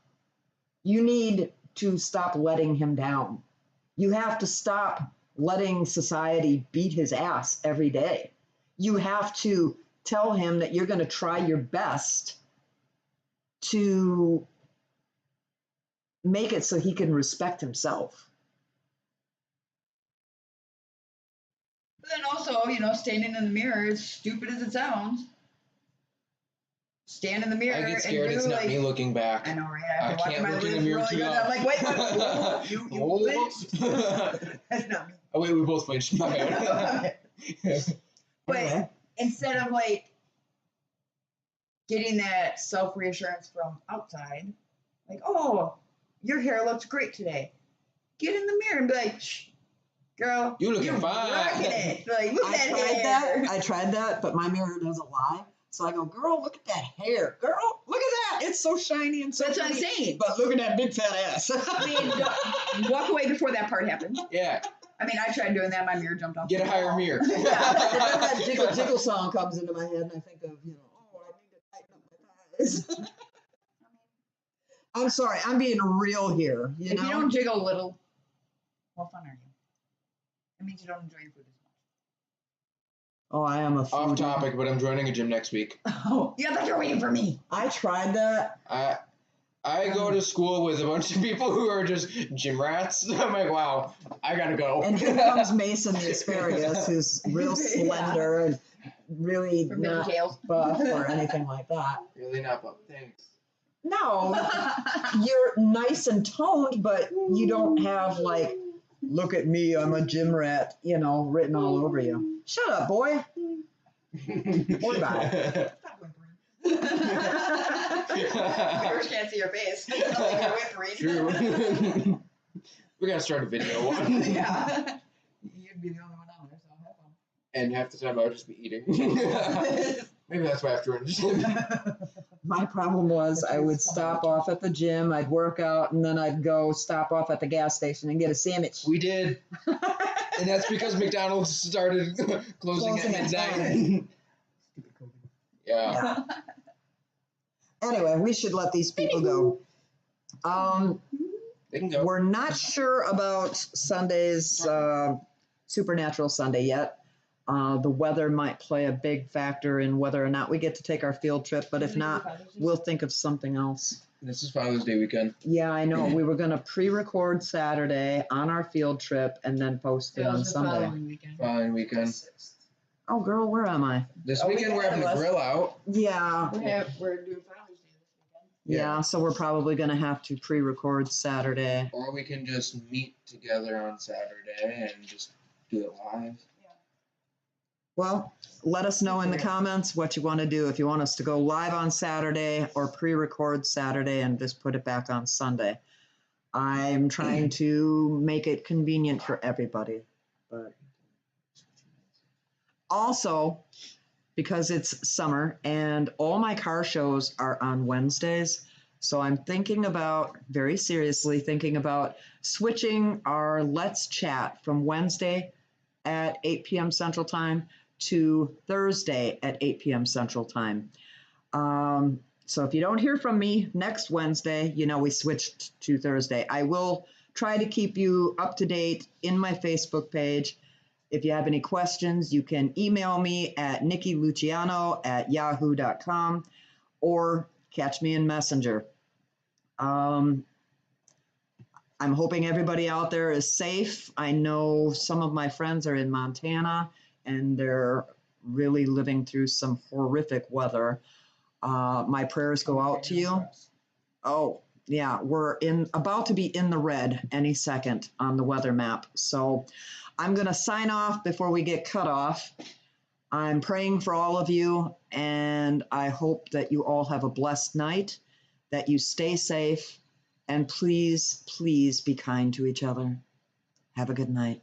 You need to stop letting him down. You have to stop letting society beat his ass every day. You have to tell him that you're going to try your best to make it so he can respect himself."
But then also, standing in the mirror, as stupid as it sounds, stand in the mirror
I get
and
scared.
do
It's not
like,
me looking back.
I know, right? I
I
have to watch
can't
my
look in the
lips
mirror
really
too
good.
loud.
I'm like, wait, you flinched. That's not me.
Oh, wait, we both flinched. My bad.
But
Anyway.
instead of like getting that self reassurance from outside, like, oh, your hair looks great today. Get in the mirror and be like, shh, girl,
You looking
you're
fine.
rocking it. Like, look
I
at that
tried
hair.
that. I tried that, but my mirror doesn't lie. So I go, "Girl, look at that hair. Girl, look at that. It's so shiny and so
That's what I'm
pretty.
saying.
But look at that big fat ass."
I mean, don't walk away before that part happened.
Yeah,
I mean, I tried doing that. My mirror jumped off.
get a
the
higher
wall.
mirror.
And then that jiggle jiggle song comes into my head, and I think of, oh, I need to tighten up my thighs. I'm sorry, I'm being real here.
If you don't jiggle a little, what fun are you? It means you don't enjoy your food as
Oh, I am a
Off
foodie.
topic, but I'm joining a gym next week.
much. Oh, yeah, but you're waiting for me.
I tried that.
I go to school with a bunch of people who are just gym rats. I'm like, wow, I gotta go.
And here comes Mason the asparagus, who's real slender and really
From
not
tails.
buff or anything like that.
Really not, but thanks.
No, you're nice and toned, but you don't have like, "Look at me, I'm a gym rat," written all over you. Shut up, boy. Boy, bye.
Stop whimpering. Viewers can't see your face. It's not like you're whimpering.
True. We gotta start a video one.
Yeah. You'd be the only one on there, so have fun.
And half the time I'll just be eating. Maybe that's why I have to run to gym.
My problem was I would stop off at the gym, I'd work out, and then I'd go stop off at the gas station and get a sandwich.
We did. And that's because McDonald's started closing at midnight. Yeah.
Anyway, we should let these people go.
They can go.
We're not sure about Sunday's Supernatural Sunday yet. The weather might play a big factor in whether or not we get to take our field trip, but if not, we'll think of something else.
This is Father's Day weekend.
Yeah, I know. We were going to pre-record Saturday on our field trip and then post it on Sunday.
Following weekend.
Oh, girl, where am I?
This
Oh,
weekend we're having the grill out.
Yeah.
We're doing Father's Day this weekend.
Yeah, so we're probably going to have to pre-record Saturday.
Or we can just meet together on Saturday and just do it live.
Well, let us know in the comments what you want to do. If you want us to go live on Saturday or pre-record Saturday and just put it back on Sunday. I'm trying to make it convenient for everybody. But also, because it's summer and all my car shows are on Wednesdays, so I'm very seriously thinking about switching our Let's Chat from Wednesday at 8 p.m. Central Time to Thursday at 8 p.m. Central Time. So if you don't hear from me next Wednesday, we switched to Thursday. I will try to keep you up to date in my Facebook page. If you have any questions, you can email me at nikkiluciano@yahoo.com or catch me in Messenger. I'm hoping everybody out there is safe. I know some of my friends are in Montana and they're really living through some horrific weather. My prayers go out to you. Oh, yeah, we're about to be in the red any second on the weather map. So I'm going to sign off before we get cut off. I'm praying for all of you, and I hope that you all have a blessed night, that you stay safe, and please, please be kind to each other. Have a good night.